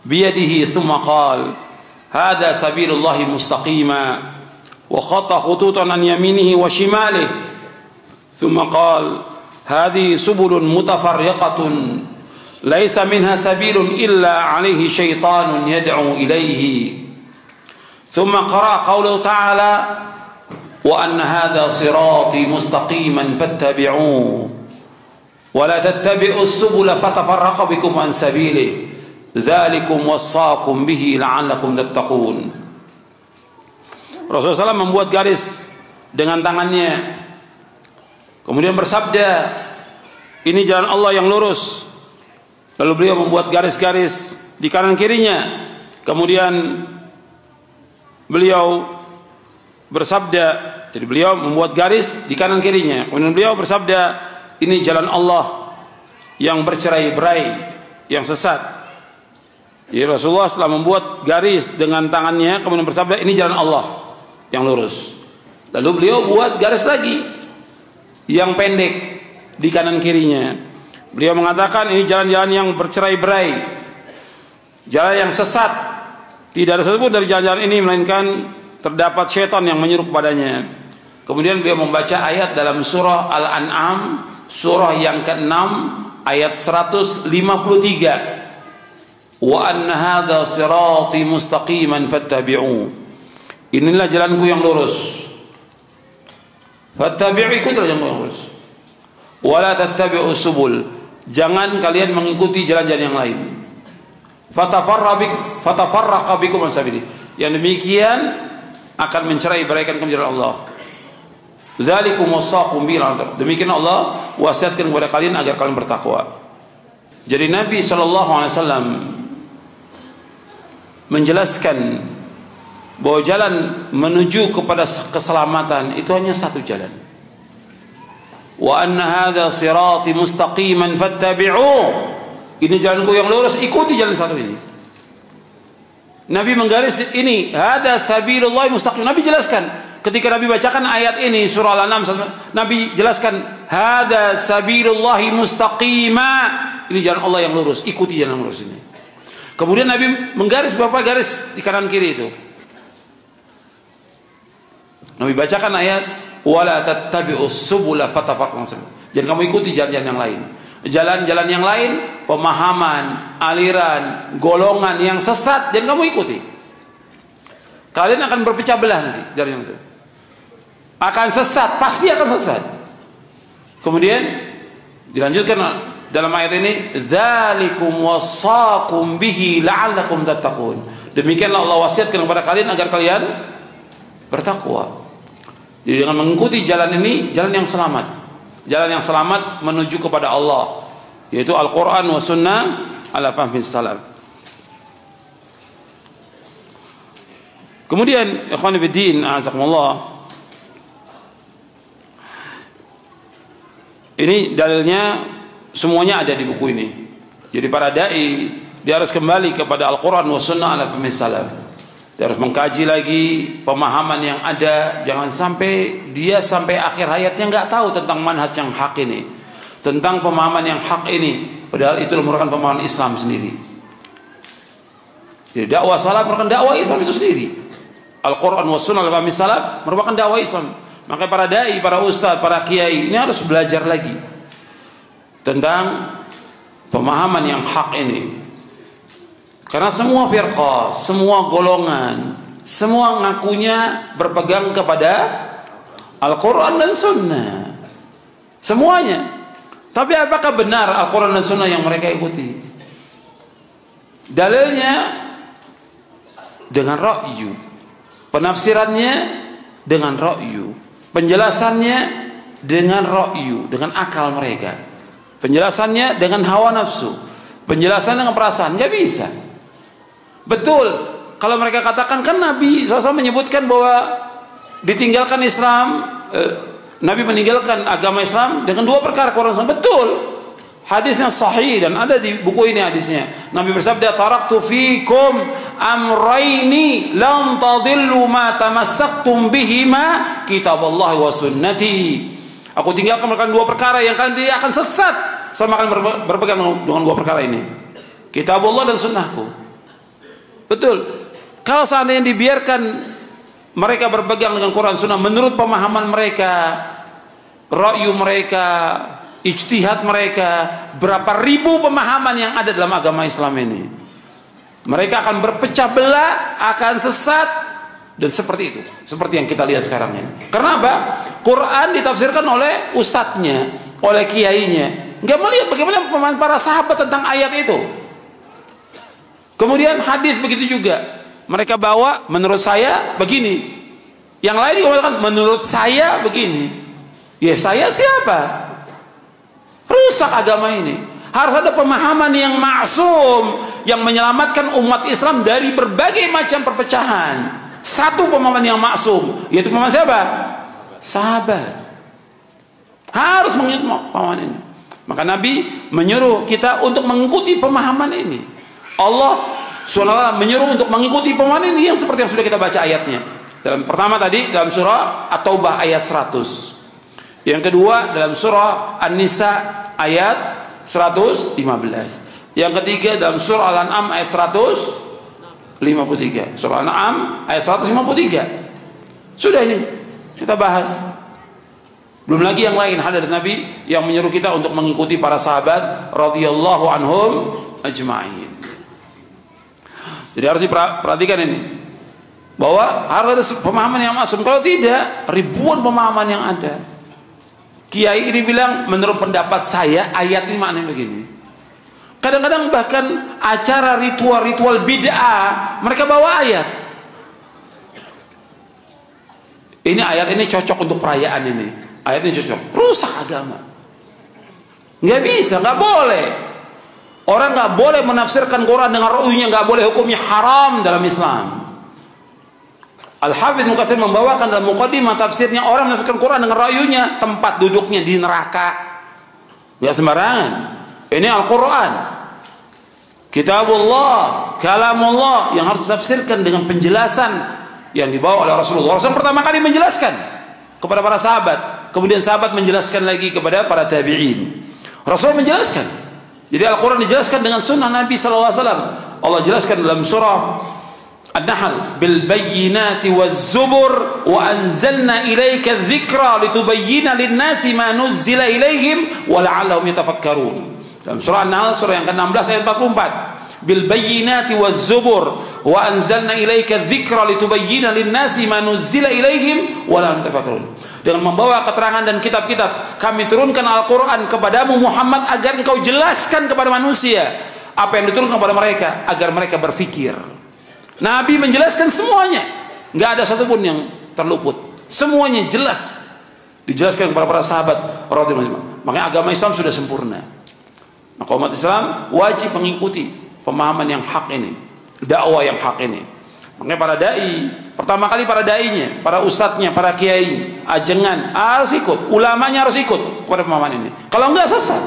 biyadihi thumma qal hadha sabilullahi mustaqima, wa khatta khututan an yaminihi wa shimalihi thumma qal hadhi subulun mutafarriqatun laisa minha sabilun illa alaihi syaitanun yad'u ilaihi, thumma qara qawluhu ta'ala wa anna hadha sirati mustaqiman fattabi'uhu ولا تتبعوا السبل فتفرق بكم عن سبيله ذلكم وصاكم به لعلكم تتقون. Rasulullah SAW membuat garis dengan tangannya, kemudian bersabda, ini jalan Allah yang lurus. Lalu beliau membuat garis-garis di kanan kirinya. Kemudian beliau bersabda, jadi beliau membuat garis di kanan kirinya. Kemudian beliau bersabda, ini jalan Allah yang bercerai-berai, yang sesat. Jadi Rasulullah setelah membuat garis dengan tangannya, kemudian bersabda, ini jalan Allah yang lurus. Lalu beliau buat garis lagi yang pendek di kanan kirinya. Beliau mengatakan, ini jalan-jalan yang bercerai-berai, jalan yang sesat. Tidak ada satupun dari jalan-jalan ini melainkan terdapat syaitan yang menyuruh kepadanya. Kemudian beliau membaca ayat dalam surah Al-An'am, surah yang ke-6 ayat 153. Wa anna hadza sirati mustaqiman fattabi'u. Inilah jalanku yang lurus. Fattabi'u, ikutlah jalanku yang lurus. Wa la tattabi'u subul. Jangan kalian mengikuti jalan-jalan yang lain. Fatafarraqa bikum an sabili. Yang demikian akan mencerai-beraikan kamu jalan Allah. Dzalikum wasaqum bil. Demikian Allah wasiatkan kepada kalian agar kalian bertakwa. Jadi Nabi SAW menjelaskan bahwa jalan menuju kepada keselamatan itu hanya satu jalan. Wa anna hadza sirati mustaqiman fattabi'u. Ini jalanku yang lurus, ikuti jalan satu ini. Nabi menggaris ini, hadza sabilullah mustaqim. Nabi jelaskan ketika Nabi bacakan ayat ini surah Al-An'am, Nabi jelaskan hadza sabilullah mustaqima. Ini jalan Allah yang lurus, ikuti jalan yang lurus ini. Kemudian Nabi menggaris beberapa garis di kanan kiri itu. Nabi bacakan ayat wala tattabi'us subula fatafarraqu. Jangan kamu ikuti jalan-jalan yang lain. Jalan-jalan yang lain, pemahaman, aliran, golongan yang sesat, jangan kamu ikuti. Kalian akan berpecah belah nanti jalan itu. Akan sesat, pasti akan sesat. Kemudian dilanjutkan dalam ayat ini, dzalikum wasaqum bihi la'allakum tattaqun. Demikianlah Allah wasiatkan kepada kalian agar kalian bertakwa. Jadi dengan mengikuti jalan ini, jalan yang selamat. Jalan yang selamat menuju kepada Allah, yaitu Al-Quran wa Sunnah ala fahmi salaf. Kemudian ikhwan fiddin, a'azakumullah, ini dalilnya semuanya ada di buku ini. Jadi para dai dia harus kembali kepada Al-Quran wa Sunnah ala fahmi salaf. Dia harus mengkaji lagi pemahaman yang ada. Jangan sampai dia sampai akhir hayatnya nggak tahu tentang manhaj yang hak ini, tentang pemahaman yang hak ini, padahal itu merupakan pemahaman Islam sendiri. Jadi dakwah salaf merupakan dakwah Islam itu sendiri. Al-Quran wa Sunnah al-Fahmi salaf merupakan dakwah Islam. Maka para dai, para ustadz, para kiai ini harus belajar lagi tentang pemahaman yang hak ini. Karena semua firqah, semua golongan, semua ngakunya berpegang kepada Al-Quran dan Sunnah. Semuanya. Tapi apakah benar Al-Quran dan Sunnah yang mereka ikuti? Dalilnya dengan ra'yu, penafsirannya dengan ra'yu, penjelasannya dengan ra'yu, dengan akal mereka, penjelasannya dengan hawa nafsu, penjelasan dengan perasaan. Nggak bisa. Betul, kalau mereka katakan kan Nabi SAW menyebutkan bahwa ditinggalkan Islam, Nabi meninggalkan agama Islam dengan dua perkara, Quran Sunnah. Betul, hadisnya sahih dan ada di buku ini hadisnya. Nabi bersabda, taraktu fikum amraini lam tadillu ma tamassaktum bihima kitaballah wa sunnati. Aku tinggalkan mereka dua perkara yang kalian tidak akan sesat sama kalian berpegang dengan dua perkara ini, kitabullah dan sunnahku. Betul. Kalau seandainya dibiarkan mereka berpegang dengan Quran Sunnah menurut pemahaman mereka, ra'yu mereka, ijtihad mereka, berapa ribu pemahaman yang ada dalam agama Islam ini, mereka akan berpecah belah, akan sesat, dan seperti itu, seperti yang kita lihat sekarang ini. Karena apa? Quran ditafsirkan oleh ustadznya, oleh kiainya, nggak melihat bagaimana pemahaman para sahabat tentang ayat itu. Kemudian hadis begitu juga, mereka bawa menurut saya begini, yang lain juga mengatakan menurut saya begini. Ya saya siapa? Rusak agama ini. Harus ada pemahaman yang maksum, yang menyelamatkan umat Islam dari berbagai macam perpecahan. Satu pemahaman yang maksum, yaitu pemahaman siapa? Sahabat. Harus mengikuti pemahaman ini. Maka Nabi menyuruh kita untuk mengikuti pemahaman ini. Allah SWT menyuruh untuk mengikuti pemahaman ini yang seperti yang sudah kita baca ayatnya. Pertama tadi dalam surah At-Taubah ayat 100. Yang kedua dalam surah An-Nisa ayat 115. Yang ketiga dalam surah Al-An'am ayat 153. Surah Al-An'am ayat 153. Sudah ini kita bahas. Belum lagi yang lain hadis Nabi yang menyuruh kita untuk mengikuti para sahabat radhiyallahu anhum ajma'in. Jadi harus diperhatikan ini, bahwa harus ada pemahaman yang masuk. Kalau tidak, ribuan pemahaman yang ada. Kiai ini bilang, menurut pendapat saya ayat ini maknanya begini. Kadang-kadang bahkan acara ritual-ritual bid'ah mereka bawa ayat. Ini ayat ini cocok untuk perayaan ini. Ayat ini cocok. Rusak agama. Nggak bisa, nggak boleh. Orang nggak boleh menafsirkan Quran dengan ru'yunya, nggak boleh, hukumnya haram dalam Islam. Al-Hafidz Ibnu Katsir membawakan dalam muqaddimah tafsirnya, orang menafsirkan Quran dengan ra'yunya, tempat duduknya di neraka. Ya sembarangan. Ini Al-Quran, Kitabullah, Kalamullah, yang harus ditafsirkan dengan penjelasan yang dibawa oleh Rasulullah. Rasul pertama kali menjelaskan kepada para sahabat, kemudian sahabat menjelaskan lagi kepada para tabi'in. Rasul menjelaskan. Jadi Al-Quran dijelaskan dengan sunnah Nabi SAW. Allah jelaskan dalam surah An-Nahl, bil bayyinati waz zubur wa anzalna ilaika dzikra litubayyina lin-nasi ma nuzzila ilaihim wa la'allahum yatafakkarun. Dalam surah An-Nahl surah yang ke-16 ayat 44. Bil bayyinati waz zubur wa anzalna ilaika dzikra litubayyina lin-nasi ma nuzzila ilaihim wa la'allahum yatafakkarun. Dengan membawa keterangan dan kitab-kitab, kami turunkan Al-Quran kepadamu Muhammad agar engkau jelaskan kepada manusia apa yang diturunkan kepada mereka, agar mereka berfikir. Nabi menjelaskan semuanya, nggak ada satupun yang terluput, semuanya jelas dijelaskan kepada para sahabat radhiyallahu. Makanya agama Islam sudah sempurna. Maka umat Islam wajib mengikuti pemahaman yang hak ini, dakwah yang hak ini. Makanya para dai, pertama kali para dainya, para ustadznya, para kiai, ajengan harus ikut, ulamanya harus ikut pada pemahaman ini. Kalau enggak sesat.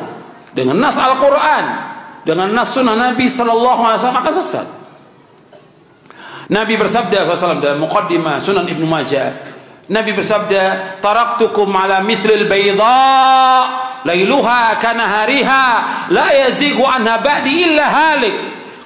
Dengan nas Al-Quran, dengan nas sunnah Nabi Sallallahu Alaihi Wasallam akan sesat. Nabi bersabda SAW dalam muqaddimah Sunan Ibnu Majah, Nabi bersabda, taraktukum ala mithlil bayda lailuha kanahariha la yazigu anha ba'di illa halik.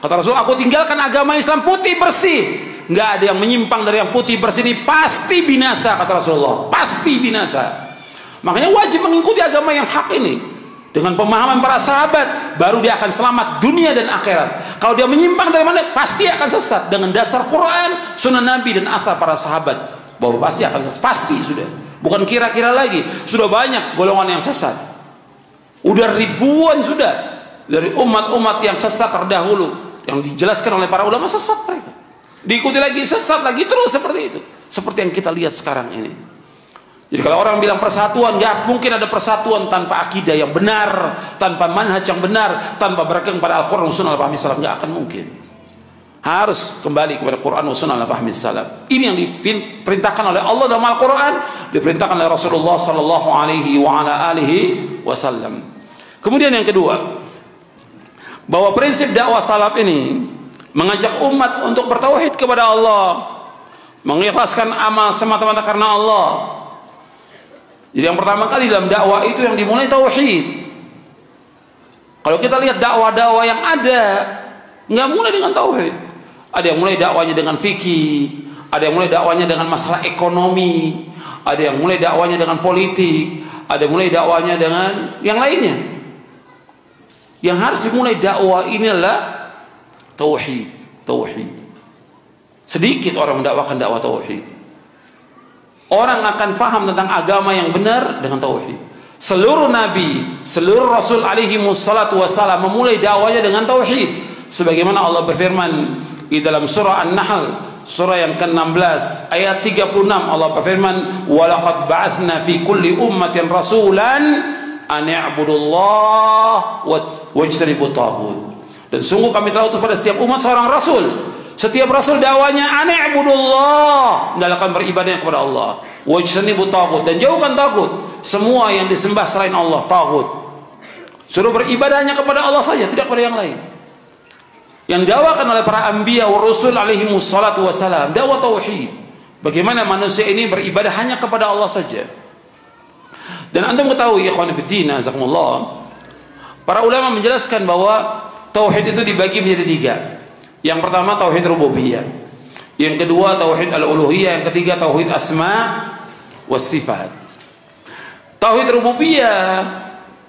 Kata Rasul, aku tinggalkan agama Islam putih bersih, nggak ada yang menyimpang dari yang putih bersih ini, pasti binasa. Kata Rasulullah, pasti binasa. Makanya wajib mengikuti agama yang hak ini dengan pemahaman para sahabat, baru dia akan selamat dunia dan akhirat. Kalau dia menyimpang dari mana, pasti akan sesat dengan dasar Quran, sunnah Nabi dan athar para sahabat, bahwa pasti akan sesat. Pasti sudah, bukan kira-kira lagi. Sudah banyak golongan yang sesat, udah ribuan sudah dari umat-umat yang sesat terdahulu, yang dijelaskan oleh para ulama, sesat mereka, diikuti lagi, sesat lagi, terus seperti itu, seperti yang kita lihat sekarang ini. Jadi kalau orang bilang persatuan, nggak mungkin ada persatuan tanpa akidah yang benar, tanpa manhaj yang benar, tanpa berpegang pada Al-Quran dan Sunnah al-Fahmi salaf, nggak akan mungkin. Harus kembali kepada Quran dan Sunnah al-Fahmi salaf. Ini yang diperintahkan oleh Allah dalam Al-Quran, diperintahkan oleh Rasulullah Sallallahu Alaihi Wasallam. Kemudian yang kedua, bahwa prinsip dakwah salaf ini mengajak umat untuk bertauhid kepada Allah, mengikhlaskan amal semata-mata karena Allah. Jadi yang pertama kali dalam dakwah itu yang dimulai tauhid. Kalau kita lihat dakwah-dakwah yang ada, nggak mulai dengan tauhid. Ada yang mulai dakwanya dengan fikih, ada yang mulai dakwanya dengan masalah ekonomi, ada yang mulai dakwanya dengan politik, ada yang mulai dakwanya dengan yang lainnya. Yang harus dimulai dakwah ini adalah tauhid, tauhid. Sedikit orang mendakwakan dakwah tauhid. Orang akan faham tentang agama yang benar dengan tauhid. Seluruh nabi, seluruh rasul alaihi wassalatu wassalam memulai dakwanya dengan tauhid. Sebagaimana Allah berfirman di dalam surah An-Nahl, surah yang ke-16 ayat 36, Allah berfirman, "Wa laqad ba'atsna fi kulli ummatin rasulan an i'budullah wajtanibut taghut. Dan sungguh kami telah utus pada setiap umat seorang rasul. Setiap rasul dakwanya an i'budullah, hendaklah beribadah kepada Allah, wajtanibut taghut, dan jauhkan taghut, semua yang disembah selain Allah, taghut. Suruh beribadahnya kepada Allah saja, tidak kepada yang lain. Yang didakwakan oleh para anbiya wa rasul alaihi wassalatu wassalam, dakwah tauhid. Bagaimana manusia ini beribadah hanya kepada Allah saja. Dan antum ketahui ikhwan fillah, jazakumullah, para ulama menjelaskan bahwa tauhid itu dibagi menjadi 3. Yang pertama tauhid rububiyah, yang kedua tauhid al-uluhiyah, yang ketiga tauhid asma was sifat. Tauhid rububiyah,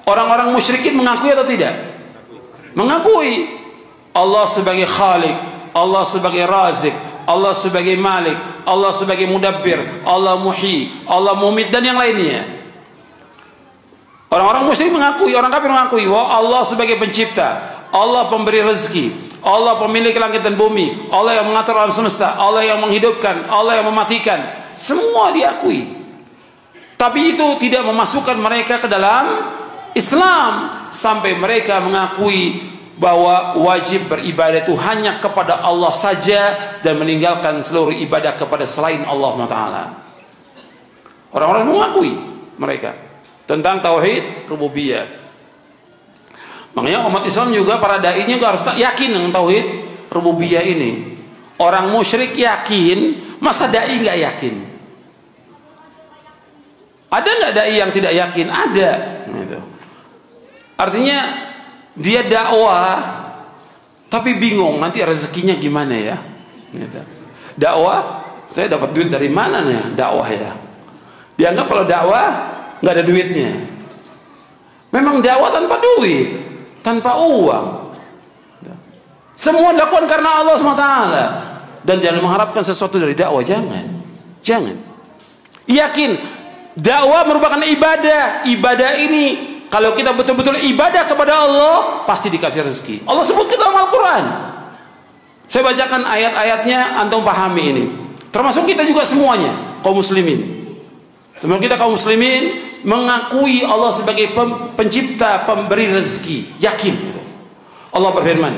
orang-orang musyrikin mengakui atau tidak? Mengakui Allah sebagai Khalik, Allah sebagai Razik, Allah sebagai Malik, Allah sebagai Mudabbir, Allah Muhyi, Allah Mumit, dan yang lainnya. Orang-orang musyrik mengakui, orang kafir mengakui bahwa Allah sebagai pencipta, Allah pemberi rezeki, Allah pemilik langit dan bumi, Allah yang mengatur alam semesta, Allah yang menghidupkan, Allah yang mematikan. Semua diakui. Tapi itu tidak memasukkan mereka ke dalam Islam, sampai mereka mengakui bahwa wajib beribadah itu hanya kepada Allah saja dan meninggalkan seluruh ibadah kepada selain Allah SWT. Orang-orang mengakui mereka tentang tauhid rububiyah. Makanya umat Islam juga, para dai juga harus yakin dengan tauhid rububiyah ini. Orang musyrik yakin, masa dai nggak yakin? Ada nggak dai yang tidak yakin? Ada. Gitu. Artinya dia dakwah tapi bingung nanti rezekinya gimana ya. Gitu. Dakwah, saya dapat duit dari mana nih dakwah ya? Dianggap kalau dakwah nggak ada duitnya. Memang dakwah tanpa duit, tanpa uang. Semua dilakukan karena Allah SWT. Dan jangan mengharapkan sesuatu dari dakwah, jangan. Yakin dakwah merupakan ibadah. Ibadah ini, kalau kita betul-betul ibadah kepada Allah, pasti dikasih rezeki. Allah sebut kita dalam Al-Quran. Saya bacakan ayat-ayatnya, antum pahami ini. Termasuk kita juga semuanya, kaum muslimin. Semua kita kaum muslimin mengakui Allah sebagai pencipta, pemberi rezeki. Yakin. Allah berfirman,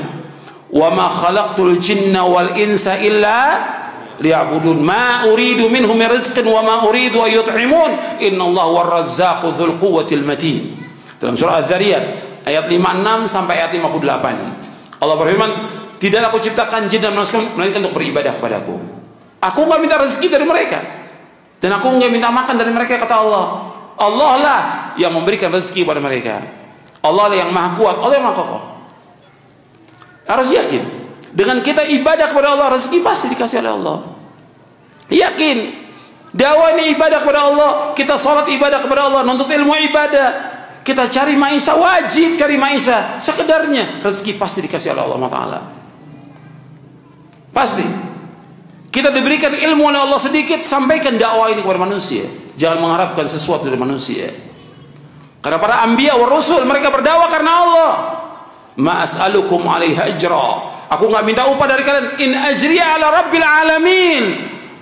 "Wa ma khalaqtul jinna wal insa illa liya'budun ma uridu minhum min rizqin wa ma uridu an yut'imun innallaha war-razzaqu dzul quwwatil matin." Dalam surah Az-Zariyat ayat 56 sampai ayat 58. Allah berfirman, "Tidaklah aku ciptakan jin dan manusia melainkan untuk beribadah kepadaku. Aku enggak minta rezeki dari mereka, dan aku enggak minta makan dari mereka," kata Allah. Allah lah yang memberikan rezeki kepada mereka. Allah lah yang maha kuat, Allah yang maha kokoh. Harus yakin, dengan kita ibadah kepada Allah, rezeki pasti dikasih oleh Allah. Yakin, dakwah ini ibadah kepada Allah, kita sholat ibadah kepada Allah, nuntut ilmu ibadah, kita cari maisha, wajib cari maisha, sekedarnya rezeki pasti dikasih oleh Allah Ta'ala. Pasti. Kita diberikan ilmu oleh Allah sedikit, sampaikan dakwah ini kepada manusia. Jangan mengharapkan sesuatu dari manusia. Karena para anbiya wa rasul, mereka berdakwah karena Allah. Ma as'alukum alaihi ajra. Aku enggak minta upah dari kalian. In ajriya ala rabbil alamin.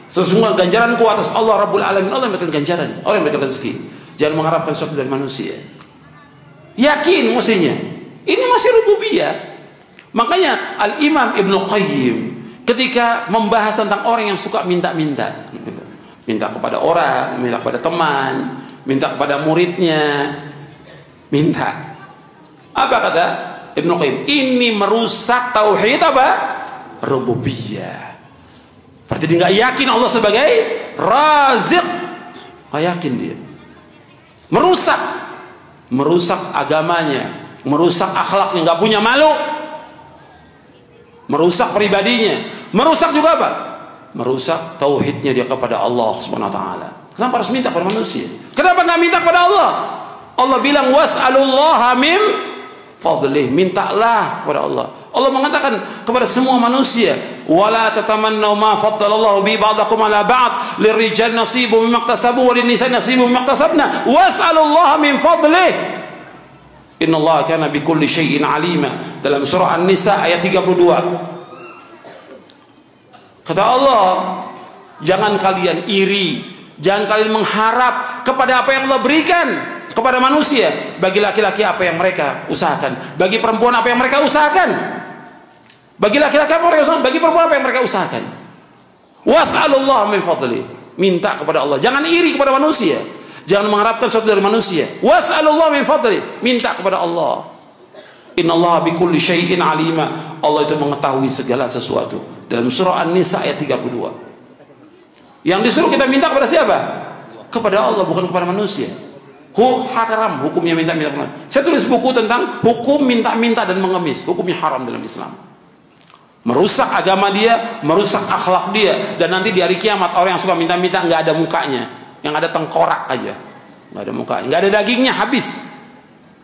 Sesungguhnya ganjaranku atas Allah Rabbul Alamin. Allah yang memberikan ganjaran, Allah yang memberikan rezeki. Jangan mengharapkan sesuatu dari manusia. Yakin mestinya. Ini masih rububiyah. Makanya Al-Imam Ibnu Qayyim ketika membahas tentang orang yang suka minta-minta, minta kepada orang, minta kepada teman, minta kepada muridnya, minta. Apa kata Ibnu Qayyim? Ini merusak tauhid apa? Rububiyah. Berarti dia nggak yakin Allah sebagai Razik. Nggak yakin dia. Merusak agamanya, merusak akhlaknya, nggak punya malu, merusak pribadinya, merusak juga apa? Merusak tauhidnya dia kepada Allah Subhanahu wa taala. Kenapa harus minta kepada manusia? Kenapa nggak minta kepada Allah? Allah bilang was'alullaha mim fadlih, mintalah kepada Allah. Allah mengatakan kepada semua manusia, wala tatamannaw ma faddalallahu bi ba'dakum ala ba'd, lirrijal nasibu mimma iktasabu wa lin-nisa'i nasibu mimma iktasabna was'alullaha min fadlih. Innallaha kana bikulli syai'in alima. Dalam surah An-Nisa ayat 32. Kata Allah, jangan kalian iri, jangan kalian mengharap kepada apa yang Allah berikan. kepada manusia. Bagi laki-laki apa yang mereka usahakan, bagi perempuan apa yang mereka usahakan. Bagi laki-laki apa yang mereka usahakan, bagi perempuan apa yang mereka usahakan. Was'alullah min fadli, minta kepada Allah, jangan iri kepada manusia, jangan mengharapkan sesuatu dari manusia. Was'alullah min fadli, minta kepada Allah. Innallaha bikulli syai'in alima, Allah itu mengetahui segala sesuatu. Dalam surah An-Nisa ayat 32. Yang disuruh kita minta kepada siapa? Kepada Allah, bukan kepada manusia. Haram hukumnya minta-minta. Saya tulis buku tentang hukum minta-minta dan mengemis, hukumnya haram dalam Islam. Merusak agama dia, merusak akhlak dia, dan nanti di hari kiamat orang yang suka minta-minta nggak ada mukanya, yang ada tengkorak aja, nggak ada mukanya, nggak ada dagingnya, habis.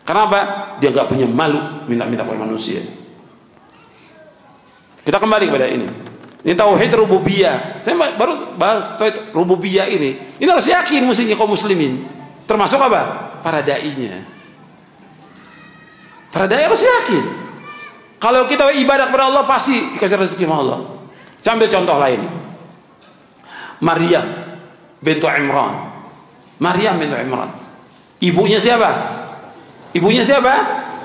Kenapa? Dia nggak punya malu minta-minta kepada manusia. Kita kembali kepada ini. Ini tauhid rububiyah. Saya baru bahas tauhid rububiyah ini. Ini harus yakin mestinya kaum muslimin. Termasuk apa? Para dai-nya. Para dai harus yakin. Kalau kita ibadah kepada Allah pasti dikasih rezeki sama Allah. Saya ambil contoh lain. Maryam bintu Imran. Maryam bintu Imran. Ibunya siapa? Ibunya siapa?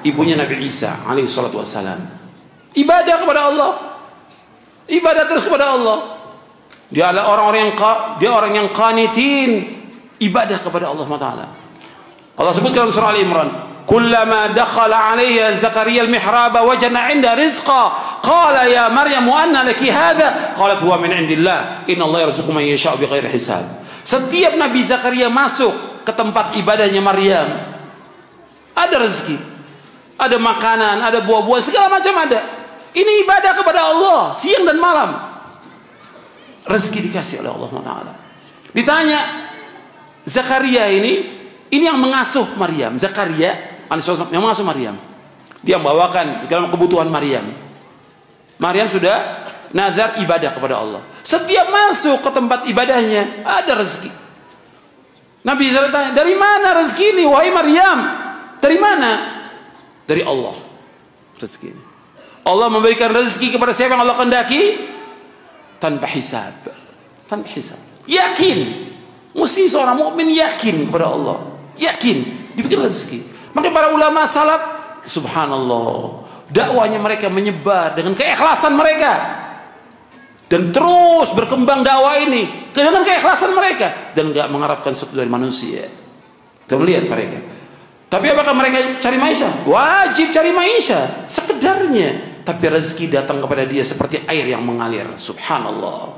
Ibunya Nabi Isa alaihi salatu wassalam. Ibadah kepada Allah. Ibadah terus kepada Allah. Dia adalah orang yang qanitin, ibadah kepada Allah SWT. Allah sebut dalam surah Al-Imran, kullama dakhala 'alayya Zakaria al-mihraba wajadna 'inda rizqa qala ya Maryam anna laki hadha qalat huwa min 'indillah innallaha yarzuqu man yasha'u bighairi hisab. Setiap Nabi Zakaria masuk ke tempat ibadahnya Maryam, ada rezeki, ada makanan, ada buah-buahan, segala macam ada. Ini ibadah kepada Allah siang dan malam. Rezeki dikasih oleh Allah SWT. Ditanya, Zakaria ini yang mengasuh Maryam. Zakaria yang mengasuh Maryam. Dia membawakan dalam kebutuhan Maryam. Maryam sudah nazar ibadah kepada Allah. Setiap masuk ke tempat ibadahnya ada rezeki. Nabi Zakaria tanya, dari mana rezeki ini wahai Maryam? Dari mana? Dari Allah rezeki ini. Allah memberikan rezeki kepada siapa yang Allah kehendaki tanpa hisab. Tanpa hisab. Yakin. Mesti seorang mukmin yakin kepada Allah. Yakin diberikan rezeki. Maka para ulama salaf, subhanallah, dakwahnya mereka menyebar dengan keikhlasan mereka. Dan terus berkembang dakwah ini dengan keikhlasan mereka dan enggak mengharapkan sesuatu dari manusia. Kita melihat mereka. Tapi apakah mereka cari maisha? Wajib cari maisha, sekedarnya. Tapi rezeki datang kepada dia seperti air yang mengalir. Subhanallah.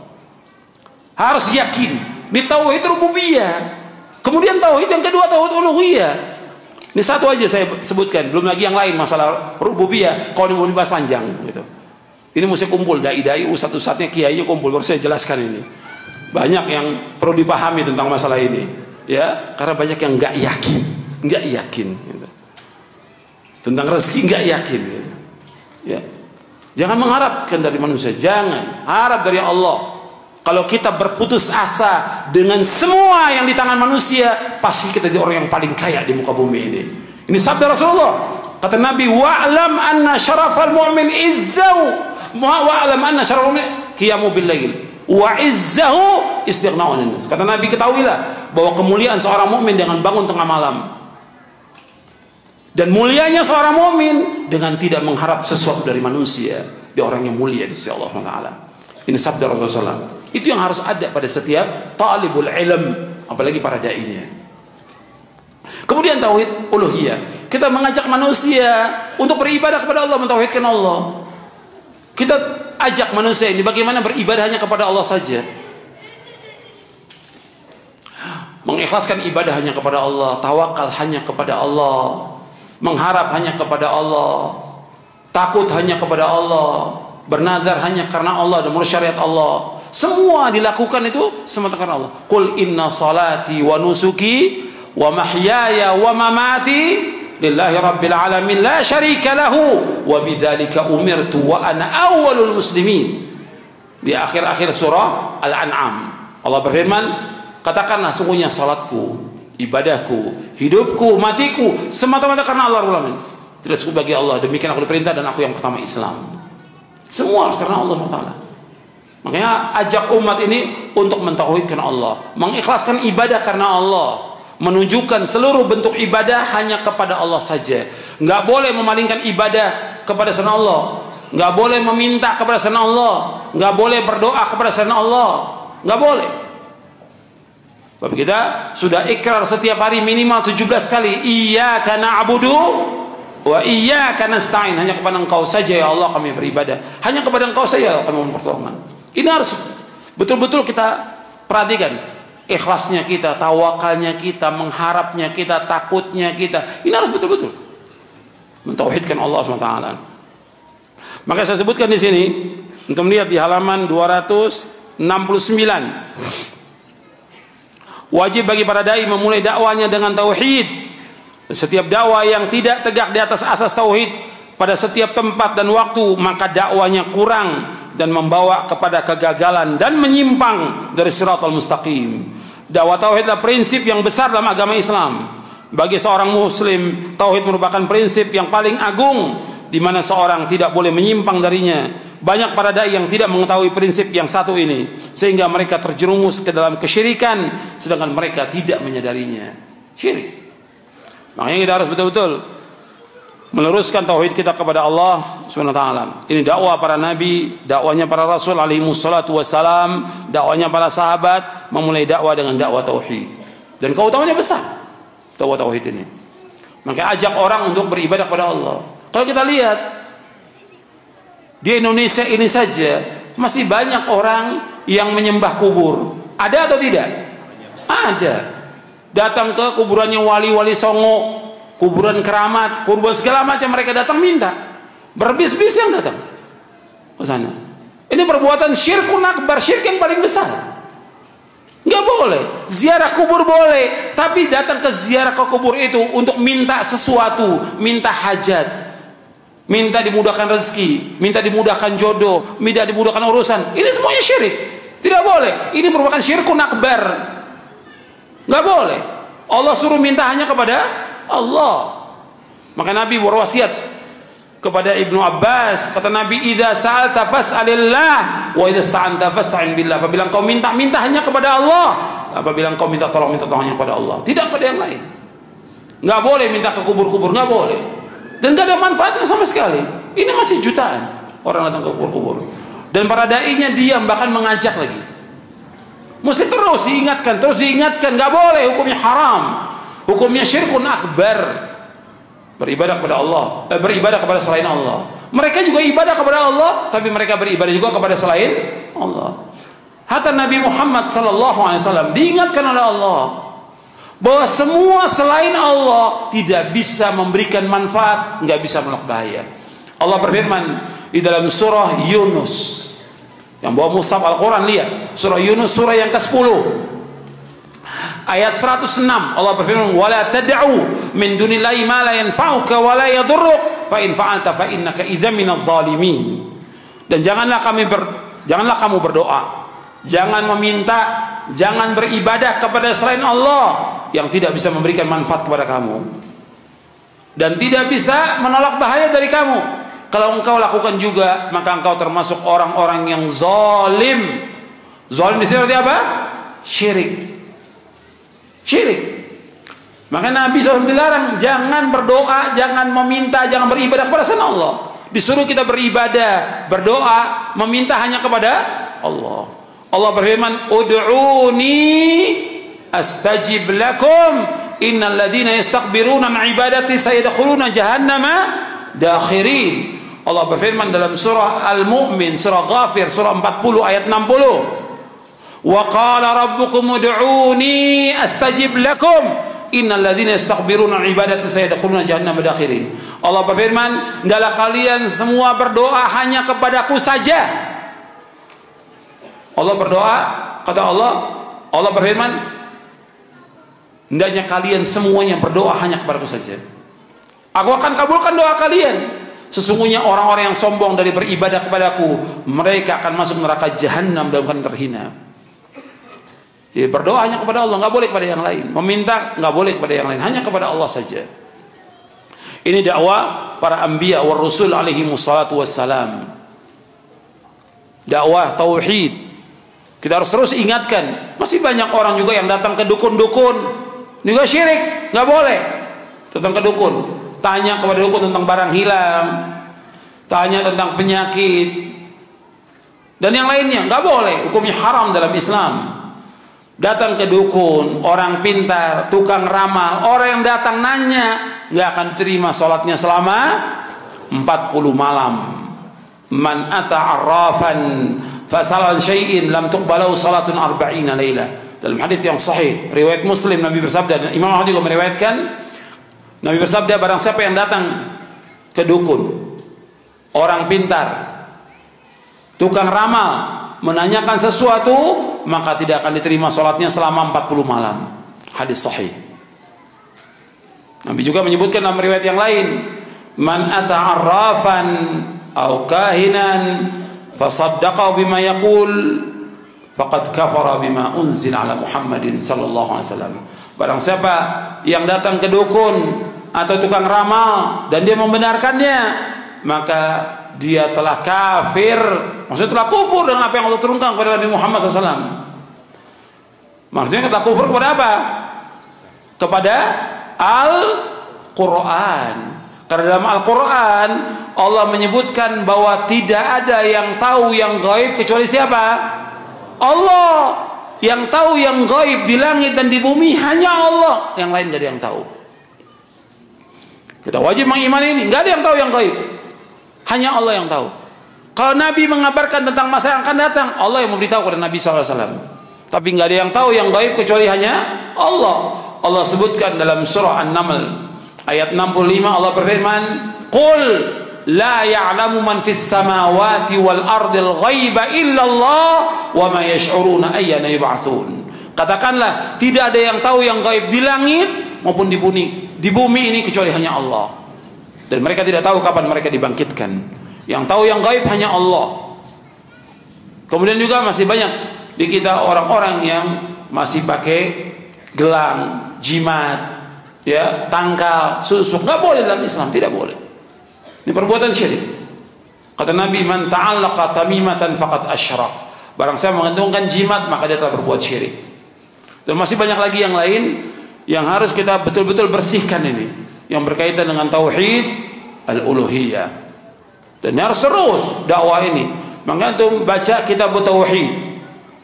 Harus yakin. Di tauhid rububiyah. Kemudian tauhid yang kedua, tauhid uluhiyah. Ini satu aja saya sebutkan. Belum lagi yang lain masalah rububiyah. Kalau mau dibahas panjang gitu. Ini mesti kumpul dai-dai, ustadz-ustadznya, kiainya kumpul. Baru saya jelaskan ini. Banyak yang perlu dipahami tentang masalah ini. Ya, karena banyak yang nggak yakin. Nggak yakin gitu. Tentang rezeki nggak yakin gitu. Ya. Jangan mengharapkan dari manusia, jangan harap dari Allah. Kalau kita berputus asa dengan semua yang di tangan manusia, pasti kita jadi orang yang paling kaya di muka bumi ini. Ini sabda Rasulullah. Kata Nabi, wa'lam anna syarafal mu'min izzahu wa'lam anna syarafal mu'min qiyamu bil lail wa izzahu istighna'u 'anil nas. Kata Nabi, ketahuilah bahwa kemuliaan seorang mukmin dengan bangun tengah malam. Dan mulianya seorang mukmin dengan tidak mengharap sesuatu dari manusia. Dia orang yang mulia di sisi Allah Taala. Ini sabda Rasulullah. Itu yang harus ada pada setiap talibul ilm, apalagi para dai-nya. Kemudian tauhid uluhiyah. Kita mengajak manusia untuk beribadah kepada Allah, mentauhidkan Allah. Kita ajak manusia ini bagaimana beribadahnya kepada Allah saja. Mengikhlaskan ibadah hanya kepada Allah, tawakal hanya kepada Allah. Mengharap hanya kepada Allah, takut hanya kepada Allah, bernazar hanya karena Allah dan menurut syariat Allah. Semua dilakukan itu semata karena Allah. Qul inna salati wa nusuki wa mahyaya wa mamati lillahi rabbil alamin la syarika lahu wa bidzalika umirtu wa ana awwalul muslimin. Di akhir-akhir surah Al-An'am Allah berfirman, katakanlah sungguhnya salatku, ibadahku, hidupku, matiku semata-mata karena Allah Rabbul Alamin. Tidak cukup bagi Allah, demikian aku diperintah dan aku yang pertama Islam. Semua harus karena Allah SWT. Makanya ajak umat ini untuk mentauhidkan Allah, mengikhlaskan ibadah karena Allah, menunjukkan seluruh bentuk ibadah hanya kepada Allah saja. Nggak boleh memalingkan ibadah kepada selain Allah, nggak boleh meminta kepada selain Allah, nggak boleh berdoa kepada selain Allah, nggak boleh. Sebab kita sudah ikrar setiap hari minimal 17 kali, iyyaka na'budu wa iyyaka nasta'in, hanya kepada Engkau saja ya Allah kami beribadah, hanya kepada Engkau saja kami mohon pertolongan. Ini harus betul-betul kita perhatikan, ikhlasnya kita, tawakalnya kita, mengharapnya kita, takutnya kita, ini harus betul-betul mentauhidkan Allah SWT. Maka saya sebutkan di sini untuk melihat di halaman 269, wajib bagi para dai memulai dakwanya dengan tauhid. Setiap dakwah yang tidak tegak di atas asas tauhid pada setiap tempat dan waktu, maka dakwanya kurang dan membawa kepada kegagalan dan menyimpang dari siratal mustaqim. Dakwah tauhid adalah prinsip yang besar dalam agama Islam. Bagi seorang muslim, tauhid merupakan prinsip yang paling agung di mana seorang tidak boleh menyimpang darinya. Banyak para dai yang tidak mengetahui prinsip yang satu ini sehingga mereka terjerumus ke dalam kesyirikan sedangkan mereka tidak menyadarinya. Syirik. Makanya kita harus betul-betul meluruskan tauhid kita kepada Allah Subhanahu wa taala. Ini dakwah para nabi, dakwanya para rasul alaihi wassalatu wassalam, dakwanya para sahabat, memulai dakwah dengan dakwah tauhid. Dan keutamanya besar dakwah tauhid ini. Maka ajak orang untuk beribadah kepada Allah. Kalau kita lihat di Indonesia ini saja masih banyak orang yang menyembah kubur. Ada atau tidak? Ada. Datang ke kuburannya wali-wali Songo, kuburan keramat, kuburan segala macam, mereka datang minta. Berbis-bis yang datang ke sana. Ini perbuatan syirkun akbar, syirik yang paling besar. Nggak boleh. Ziarah kubur boleh, tapi datang ke ziarah ke kubur itu untuk minta sesuatu, minta hajat, minta dimudahkan rezeki, minta dimudahkan jodoh, minta dimudahkan urusan. Ini semuanya syirik. Tidak boleh. Ini merupakan syirkun akbar. Nggak boleh. Allah suruh minta hanya kepada Allah. Maka Nabi berwasiat kepada Ibnu Abbas, kata Nabi, idza sa'alta fas'alillah wa idza sta'anta fasta'in billah. Apabila engkau minta, minta hanya kepada Allah. Apabila engkau minta tolong hanya kepada Allah, tidak pada yang lain. Nggak boleh minta ke kubur-kubur, nggak boleh. Dan nggak ada manfaatnya sama sekali. Ini masih jutaan orang datang ke kubur-kubur. Dan para dai-nya diam, bahkan mengajak lagi. Mesti terus diingatkan, nggak boleh, hukumnya haram, hukumnya syirkun akbar. Beribadah kepada Allah, beribadah kepada selain Allah. Mereka juga ibadah kepada Allah, tapi mereka beribadah juga kepada selain Allah. Hatta Nabi Muhammad SAW diingatkan oleh Allah bahwa semua selain Allah tidak bisa memberikan manfaat, nggak bisa menolak bahaya. Allah berfirman di dalam surah Yunus. Yang bawa mushaf Al-Quran, lihat surah Yunus, surah yang ke-10 ayat 106. Allah berfirman, wala tad'u min dunillahi ma la yanfa'uka wa la yadurruk fa in fa'alta fa innaka idzan minadh dhalimin. Dan janganlah kamu berdoa, jangan meminta, jangan beribadah kepada selain Allah yang tidak bisa memberikan manfaat kepada kamu dan tidak bisa menolak bahaya dari kamu. Kalau engkau lakukan juga, maka engkau termasuk orang-orang yang zalim. Zalim di sini arti apa? Syirik. Syirik. Maka Nabi SAW dilarang, jangan berdoa, jangan meminta, jangan beribadah kepada selain Allah. Disuruh kita beribadah, berdoa, meminta hanya kepada Allah. Allah berfirman, ud'uni astajib lakum innal ladzina yastakbiruna an ibadati sayadkhuluna jahannama dakhirin. Allah berfirman dalam surah Al-Mu'min, surah Ghafir, surah 40 ayat 60. Wa qala rabbukum ud'uni astajib lakum innal ladzina yastakbiruna an ibadati sayadkhuluna jahannama dakhirin. Allah berfirman, hendaklah kalian semua berdoa hanya kepadaku saja. Allah berdoa, kata Allah berfirman, hendaknya kalian semuanya berdoa hanya kepadaku saja. Aku akan kabulkan doa kalian. Sesungguhnya orang-orang yang sombong dari beribadah kepadaku, mereka akan masuk neraka jahanam dalam keadaan terhina. Ya, berdoa hanya kepada Allah, nggak boleh kepada yang lain. Meminta nggak boleh kepada yang lain, hanya kepada Allah saja. Ini dakwah para anbiya war rusul alaihi wassalatu wassalam. Dakwah tauhid. Kita harus terus ingatkan. Masih banyak orang juga yang datang ke dukun-dukun juga syirik, nggak boleh. Tentang ke dukun, tanya kepada dukun tentang barang hilang, tanya tentang penyakit dan yang lainnya, nggak boleh. Hukumnya haram dalam Islam. Datang ke dukun, orang pintar, tukang ramal, orang yang datang nanya, nggak akan terima sholatnya selama 40 malam. Man ata arrafan fasalan syai'in lam tuqbalahu salatun 40 lailah. Dalam hadis yang sahih riwayat Muslim, Nabi bersabda, dan Imam Ahmad juga meriwayatkan, Nabi bersabda, barang siapa yang datang ke dukun, orang pintar, tukang ramal, menanyakan sesuatu, maka tidak akan diterima sholatnya selama 40 malam. Hadis sahih. Nabi juga menyebutkan dalam riwayat yang lain, man ata arrafan aw kahinan fasaddaqahu bima yaqul faqad kafara bima unzila ala Muhammadin sallallahu alaihi wasallam. Barang siapa yang datang ke dukun atau tukang ramal dan dia membenarkannya, maka dia telah kafir, maksudnya telah kufur dengan apa yang Allah turunkan kepada Nabi Muhammad SAW. Maksudnya telah kufur kepada apa? Kepada Al-Quran. Karena dalam Al-Quran Allah menyebutkan bahwa tidak ada yang tahu yang gaib kecuali siapa? Allah. Yang tahu yang gaib di langit dan di bumi hanya Allah. Yang lain gak ada yang tahu. Kita wajib mengimani ini. Gak ada yang tahu yang gaib, hanya Allah yang tahu. Kalau Nabi mengabarkan tentang masa yang akan datang, Allah yang memberitahu kepada Nabi SAW. Tapi nggak ada yang tahu yang gaib kecuali hanya Allah. Allah sebutkan dalam surah An-Naml ayat 65, Allah berfirman, Qul la ya'lamu man fis samawati wal ardil ghaiba illallah wa ma yash'uruna ayyana yub'atsun. Katakanlah, tidak ada yang tahu yang gaib di langit maupun di bumi ini kecuali hanya Allah. Dan mereka tidak tahu kapan mereka dibangkitkan. Yang tahu yang gaib hanya Allah. Kemudian juga masih banyak di kita orang-orang yang masih pakai gelang, jimat, ya, tangkal, susuk. Nggak boleh dalam Islam, tidak boleh. Ini perbuatan syirik. Kata Nabi, man ta'allaqa tamimatan faqad asyrak. Barang siapa mengentungkan jimat, maka dia telah berbuat syirik. Dan masih banyak lagi yang lain yang harus kita betul-betul bersihkan ini, yang berkaitan dengan tauhid al-uluhiyah. Dan harus terus dakwah ini. Maka antum baca kitab tauhid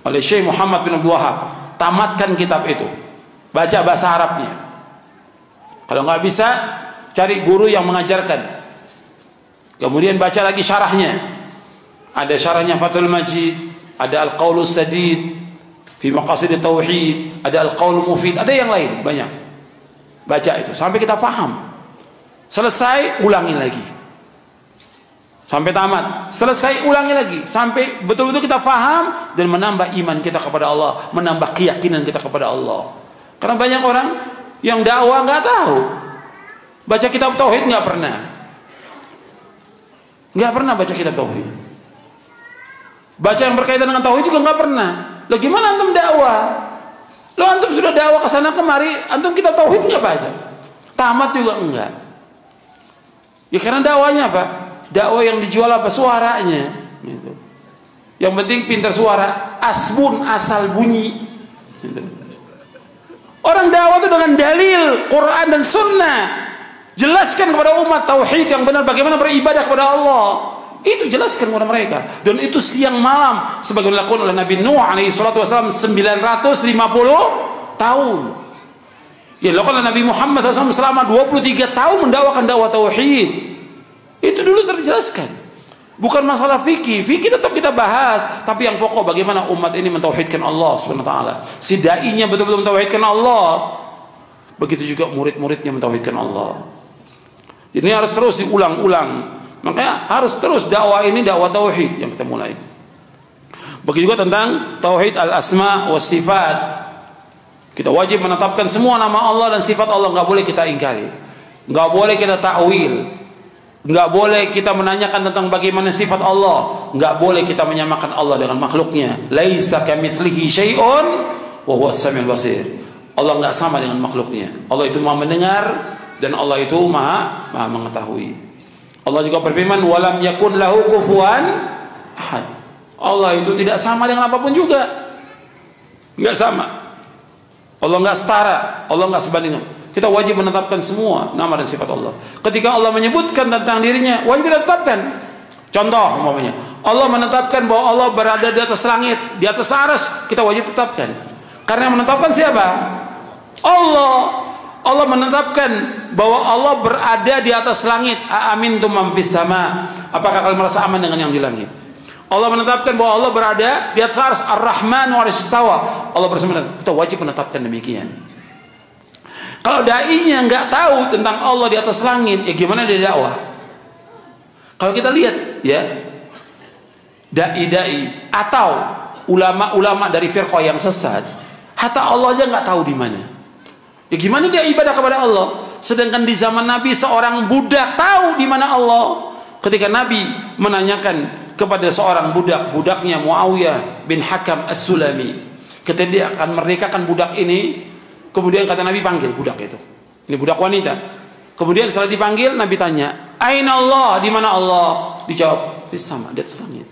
oleh Syekh Muhammad bin Abdul Wahab, tamatkan kitab itu, baca bahasa Arabnya. Kalau nggak bisa, cari guru yang mengajarkan. Kemudian baca lagi syarahnya. Ada syarahnya Fathul Majid, ada Al-Qaulus Sadid fi Maqasid Tauhid, ada Al-Qaul Mufid, ada yang lain banyak. Baca itu sampai kita faham. Selesai, ulangi lagi. Sampai tamat. Selesai, ulangi lagi sampai betul-betul kita faham dan menambah iman kita kepada Allah, menambah keyakinan kita kepada Allah. Karena banyak orang yang dakwah nggak tahu. Baca kitab tauhid nggak pernah. Nggak pernah baca kitab tauhid. Baca yang berkaitan dengan tauhid juga nggak pernah. Lah gimana antum dakwah? Lo antum sudah dakwah ke sana kemari, antum kitab tauhid nggak baca? Tamat juga enggak. Ya karena dakwahnya apa? Dakwah yang dijual apa? Suaranya gitu. Yang penting pintar suara, asbun, asal bunyi gitu. Orang dakwah itu dengan dalil Quran dan Sunnah. Jelaskan kepada umat tauhid yang benar, bagaimana beribadah kepada Allah. Itu jelaskan kepada mereka. Dan itu siang malam, sebagaimana dilakukan oleh Nabi Nuh alaihi salatu wasallam 950 tahun. Ya dilakukan oleh Nabi Muhammad SAW selama 23 tahun mendakwakan dakwah tauhid. Itu dulu terjelaskan. Bukan masalah fikih. Fikih tetap kita bahas, tapi yang pokok bagaimana umat ini mentauhidkan Allah Subhanahu wa taala. Si dai-nya betul-betul mentauhidkan Allah. Begitu juga murid-muridnya mentauhidkan Allah. Ini harus terus diulang-ulang. Makanya harus terus dakwah ini dakwah tauhid yang kita mulai. Begitu juga tentang tauhid al-asma was sifat. Kita wajib menetapkan semua nama Allah dan sifat Allah, nggak boleh kita ingkari. Nggak boleh kita takwil. Nggak boleh kita menanyakan tentang bagaimana sifat Allah. Nggak boleh kita menyamakan Allah dengan makhluknya. Laisa kamitslihi syai'un wa huwas samiul basir. Allah nggak sama dengan makhluknya. Allah itu Maha mendengar dan Allah itu Maha mengetahui. Allah juga berfirman, "Walam yakun lahu kufuwan ahad." Allah itu tidak sama dengan apapun juga. Nggak sama. Allah nggak setara, Allah nggak sebanding. Kita wajib menetapkan semua nama dan sifat Allah. Ketika Allah menyebutkan tentang dirinya, wajib kita tetapkan. Contoh umpamanya, Allah menetapkan bahwa Allah berada di atas langit, di atas arsy, kita wajib tetapkan. Karena yang menetapkan siapa? Allah. Allah menetapkan bahwa Allah berada di atas langit. Aamintum man fis sama. Apakah kalian merasa aman dengan yang di langit? Allah menetapkan bahwa Allah berada di atas arsy, Ar-Rahman 'alal 'arsy istawa. Allah bersama. Kita wajib menetapkan demikian. Kalau dai-nya nggak tahu tentang Allah di atas langit, ya gimana dia dakwah? Kalau kita lihat, ya, dai-dai atau ulama-ulama dari firqah yang sesat, hatta Allah aja nggak tahu di mana. Ya gimana dia ibadah kepada Allah? Sedangkan di zaman Nabi seorang budak tahu di mana Allah. Ketika Nabi menanyakan kepada seorang budak, budaknya Muawiyah bin Hakam As-Sulami, ketika dia akan merdekakan budak ini, kemudian kata Nabi, panggil budak itu. Ini budak wanita. Kemudian setelah dipanggil, Nabi tanya, Aina Allah? Di mana Allah? Dijawab, fis sama, di atas langit.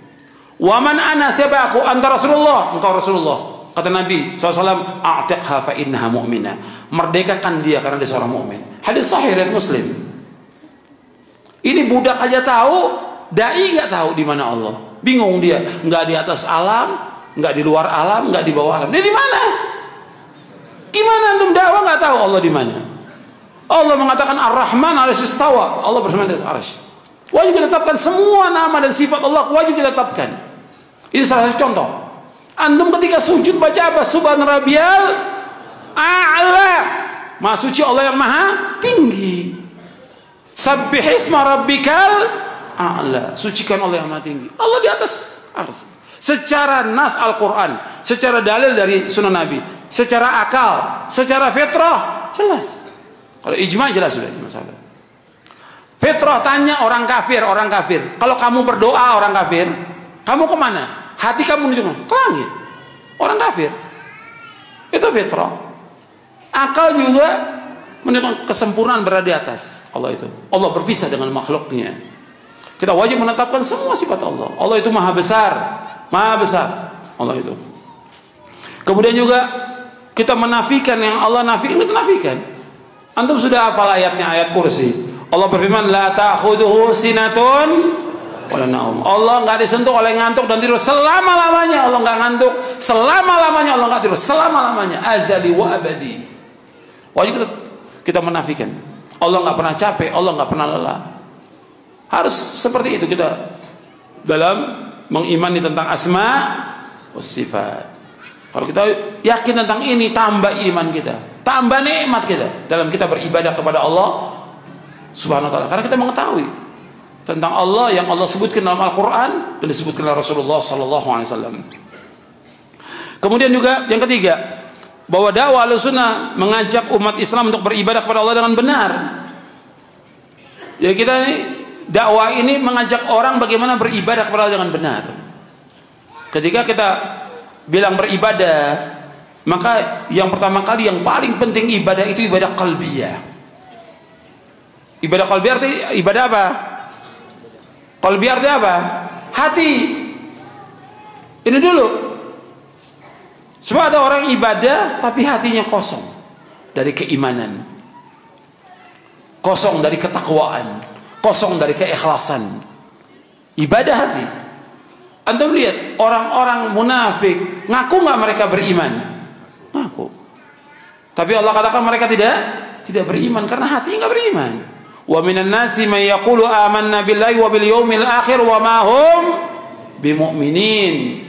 Wa man ana? Siapa aku? Anta Rasulullah. Engkau Rasulullah. Kata Nabi SAW, a'tiqha fa innaha mu'minah. Merdekakan dia karena dia seorang mukmin. Hadis sahih riwayat Muslim. Ini budak aja tahu, dai nggak tahu di mana Allah. Bingung dia, nggak di atas alam, nggak di luar alam, nggak di bawah alam. Dia di mana? Gimana antum dakwah nggak tahu Allah di mana? Allah mengatakan Ar-Rahman 'alal 'arsy istawa. Allah bersama di atas arsy. Wajib kita tetapkan semua nama dan sifat Allah, wajib kita tetapkan. Ini salah satu contoh. Antum ketika sujud baca apa? Subhana rabbiyal a'la. Maha suci Allah yang maha tinggi. Sabbihisma rabbikal a'la. Sucikan Allah yang maha tinggi. Allah di atas arsy. Secara nas Al-Quran, secara dalil dari sunnah Nabi, secara akal, secara fitrah, jelas. Kalau ijma jelas sudah, ijma sahabat. Fitrah tanya orang kafir, kalau kamu berdoa orang kafir, kamu kemana? Hati kamu menuju ke langit. Orang kafir. Itu fitrah. Akal juga menunjukkan kesempurnaan berada di atas Allah itu. Allah berpisah dengan makhluknya. Kita wajib menetapkan semua sifat Allah. Allah itu maha besar. Maha besar Allah itu. Kemudian juga kita menafikan yang Allah nafikan, kita nafikan. Antum sudah hafal ayatnya, ayat kursi. Allah berfirman, la ta'khudhuhu sinatun wala naum. Allah nggak disentuh oleh ngantuk dan tidur selama-lamanya. Allah nggak ngantuk selama-lamanya, Allah nggak tidur selama-lamanya. Azali wa abadi. Wajib kita menafikan. Allah nggak pernah capek, Allah nggak pernah lelah. Harus seperti itu kita dalam mengimani tentang asma was sifat. Kalau kita yakin tentang ini, tambah iman kita, tambah nikmat kita dalam kita beribadah kepada Allah Subhanahu wa taala. Karena kita mengetahui tentang Allah yang Allah sebutkan dalam Al-Qur'an dan disebutkan oleh Rasulullah sallallahu alaihi wasallam. Kemudian juga yang ketiga, bahwa dakwah Ahlussunnah mengajak umat Islam untuk beribadah kepada Allah dengan benar. Jadi kita ini dakwah ini mengajak orang bagaimana beribadah kepada Allah dengan benar. Ketika kita bilang beribadah, maka yang pertama kali yang paling penting ibadah itu ibadah qalbiyah. Ibadah qalbiyah arti ibadah apa? Qalbiyah arti apa? Hati. Ini dulu. Sebab ada orang ibadah tapi hatinya kosong dari keimanan, kosong dari ketakwaan, kosong dari keikhlasan. Ibadah hati. Antum lihat orang-orang munafik, ngaku nggak mereka beriman? Ngaku. Tapi Allah katakan mereka tidak beriman karena hati nggak beriman. Wa minan nasi may yaqulu amanna billahi wa bil yaumil akhir wa ma hum bimu'minin.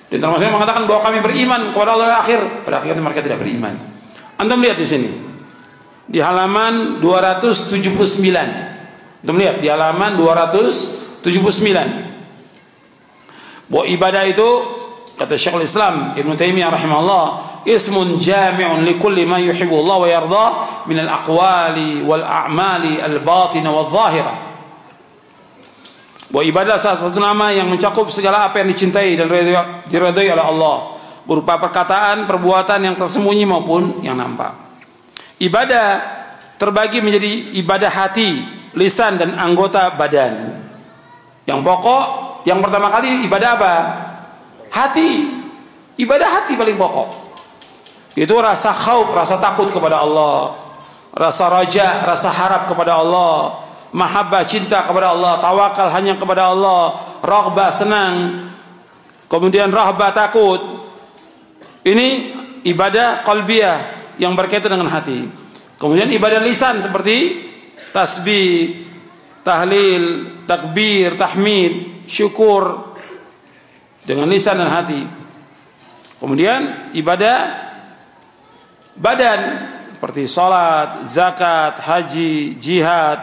Dan termasuk yang mengatakan bahwa kami beriman kepada Allah akhir, pada akhirnya mereka tidak beriman. Antum lihat di sini. Di halaman 279. Antum lihat di halaman 279. Bahwa ibadah itu, kata Syekhul Islam Ibnu Taimiyah rahimahullah, ismun jami'un likulli ma yuhibbu Allah wa yarda min al-aqwali wal a'mali al-batina wal zahira. Bahwa ibadah salah satu nama yang mencakup segala apa yang dicintai dan diridhai oleh Allah, berupa perkataan, perbuatan yang tersembunyi maupun yang nampak. Ibadah terbagi menjadi ibadah hati, lisan dan anggota badan. Yang pokok, yang pertama kali ibadah apa? Hati. Ibadah hati paling pokok. Itu rasa khauf, rasa takut kepada Allah, rasa raja, rasa harap kepada Allah, mahabbah, cinta kepada Allah, tawakal hanya kepada Allah, raghbah, senang, kemudian rahbah, takut. Ini ibadah qalbiyah yang berkaitan dengan hati. Kemudian ibadah lisan seperti tasbih, tahlil, takbir, tahmid, syukur dengan lisan dan hati. Kemudian ibadah badan seperti salat, zakat, haji, jihad.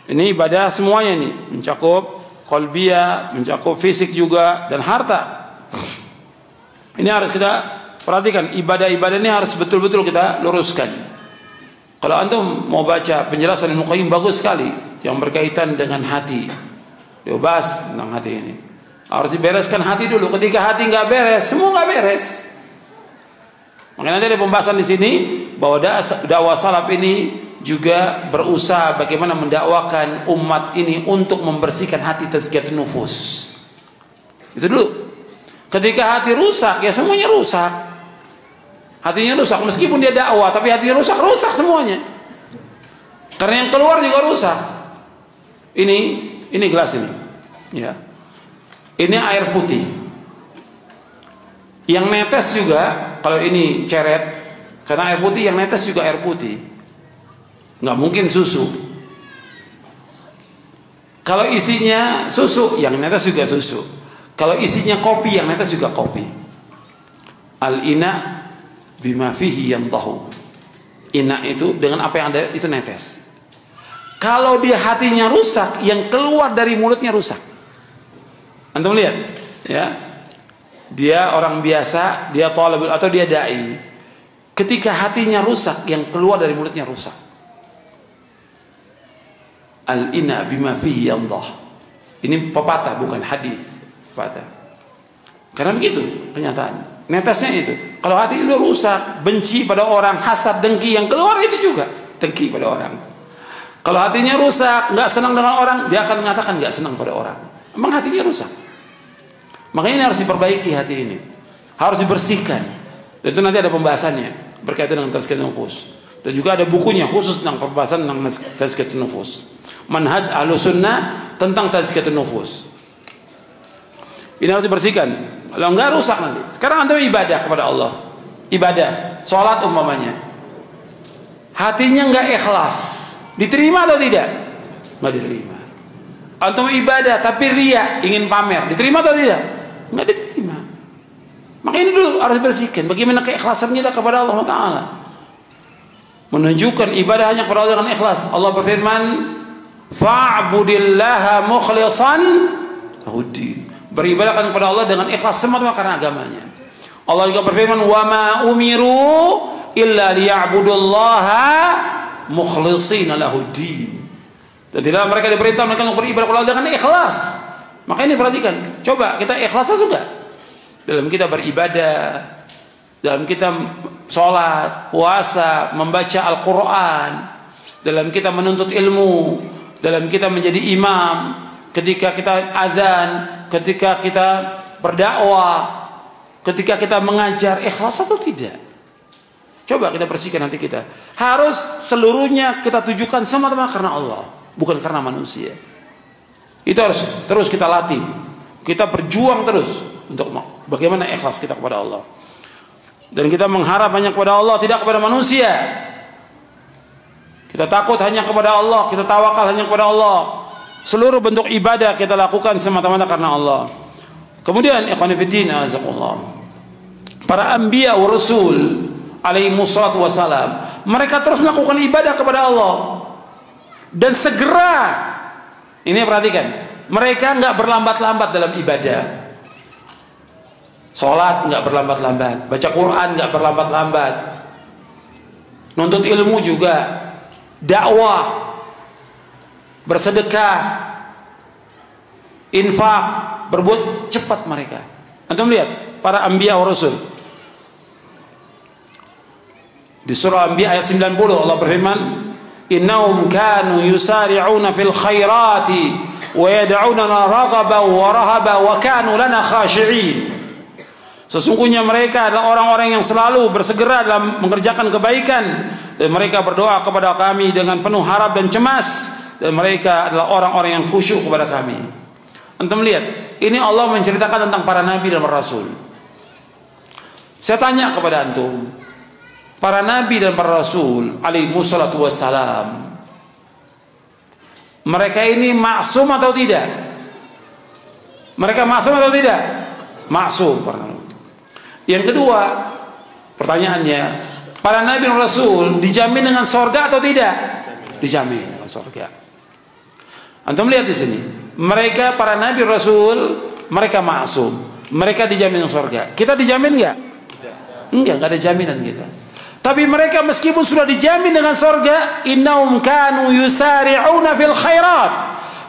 Ini ibadah semuanya ini, mencakup qalbiyah, mencakup fisik juga dan harta. Ini harus kita perhatikan, ibadah-ibadah ini harus betul-betul kita luruskan. Kalau antum mau baca penjelasan Ibnu Qayyim bagus sekali yang berkaitan dengan hati. Dia bahas tentang hati ini. Harus dibereskan hati dulu. Ketika hati nggak beres, semua nggak beres. Makanya nanti ada pembahasan di sini bahwa dakwah salaf ini juga berusaha bagaimana mendakwakan umat ini untuk membersihkan hati, tazkiyatun nufus. Itu dulu. Ketika hati rusak, ya semuanya rusak. Hatinya rusak, meskipun dia dakwah, tapi hatinya rusak, rusak semuanya. Karena yang keluar juga rusak. Ini gelas ini. Ya. Ini air putih. Yang netes juga, kalau ini ceret, karena air putih yang netes juga air putih. Nggak mungkin susu. Kalau isinya susu, yang netes juga susu. Kalau isinya kopi, yang netes juga kopi. Al-ina bima fihi yantahu. Ina itu dengan apa yang ada itu netes. Kalau dia hatinya rusak, yang keluar dari mulutnya rusak. Antum lihat, ya. Dia orang biasa, dia thalibul atau dia dai. Ketika hatinya rusak, yang keluar dari mulutnya rusak. Al-ina bima fihi yantah. Ini pepatah bukan hadis. Pepatah. Karena begitu kenyataan. Netesnya itu. Kalau hati itu rusak, benci pada orang, hasad, dengki, yang keluar itu juga dengki pada orang. Kalau hatinya rusak, nggak senang dengan orang, dia akan mengatakan nggak senang pada orang. Memang hatinya rusak. Makanya ini harus diperbaiki hati ini. Harus dibersihkan. Dan itu nanti ada pembahasannya berkaitan dengan tazkiyatun nufus. Dan juga ada bukunya khusus tentang pembahasan tentang tazkiyatun nufus. Manhaj Ahlussunnah tentang tazkiyatun nufus. Ini harus dibersihkan. Kalau enggak rusak nanti. Sekarang antum ibadah kepada Allah. Ibadah, salat umpamanya. Hatinya enggak ikhlas. Diterima atau tidak? Enggak diterima. Antum ibadah tapi riya, ingin pamer. Diterima atau tidak? Enggak diterima. Maka ini dulu harus bersihkan. Bagaimana keikhlasan kita kepada Allah Ta'ala. Menunjukkan ibadah hanya kepada Allah dengan ikhlas. Allah berfirman, fa'budillaha mukhlishan lahuddin. Beribadahkan kepada Allah dengan ikhlas semata karena agamanya. Allah juga berfirman, wa ma umiru illa liya'budullaha mukhlishina lahuddin. Dan tidak mereka diperintah mereka untuk beribadah kepada Allah dengan ikhlas. Maka ini perhatikan. Coba kita ikhlas atau enggak? Dalam kita beribadah, dalam kita sholat, puasa, membaca Al-Quran, dalam kita menuntut ilmu, dalam kita menjadi imam, ketika kita azan, ketika kita berdakwah, ketika kita mengajar, ikhlas atau tidak? Coba kita bersihkan hati kita. Harus seluruhnya kita tujukan semata-mata karena Allah, bukan karena manusia. Itu harus terus kita latih. Kita berjuang terus untuk bagaimana ikhlas kita kepada Allah. Dan kita mengharap hanya kepada Allah, tidak kepada manusia. Kita takut hanya kepada Allah, kita tawakal hanya kepada Allah. Seluruh bentuk ibadah kita lakukan semata-mata karena Allah. Kemudian ikhwan fillah, azakumullah. Para anbiya wa rasul alaihi wassalatu wassalam, mereka terus melakukan ibadah kepada Allah. Dan segera, ini perhatikan, mereka enggak berlambat-lambat dalam ibadah. Sholat enggak berlambat-lambat, baca Quran enggak berlambat-lambat, nuntut ilmu juga, dakwah, bersedekah, infak, berbuat cepat mereka. Antum lihat para anbiya wa rasul. Di surah Anbiya ayat 90 Allah berfirman, innahum kanu yusari'una fil khairati wa yad'unana raghaban wa rahaba wa kanu lana khashi'in. Sesungguhnya mereka adalah orang-orang yang selalu bersegera dalam mengerjakan kebaikan, dan mereka berdoa kepada kami dengan penuh harap dan cemas, dan mereka adalah orang-orang yang khusyuk kepada kami. Antum lihat, ini Allah menceritakan tentang para nabi dan para rasul. Saya tanya kepada antum, para nabi dan para rasul alaihi wassalatu wassalam, mereka ini maksum atau tidak? Mereka maksum atau tidak? Maksum. Yang kedua, pertanyaannya, para nabi dan rasul dijamin dengan surga atau tidak? Dijamin dengan surga. Antum lihat di sini, mereka para nabi dan rasul, mereka maksum, mereka dijamin dengan surga. Kita dijamin enggak? Enggak ada jaminan kita. Tapi mereka meskipun sudah dijamin dengan surga, innahum kanu yusari'una fil khairat.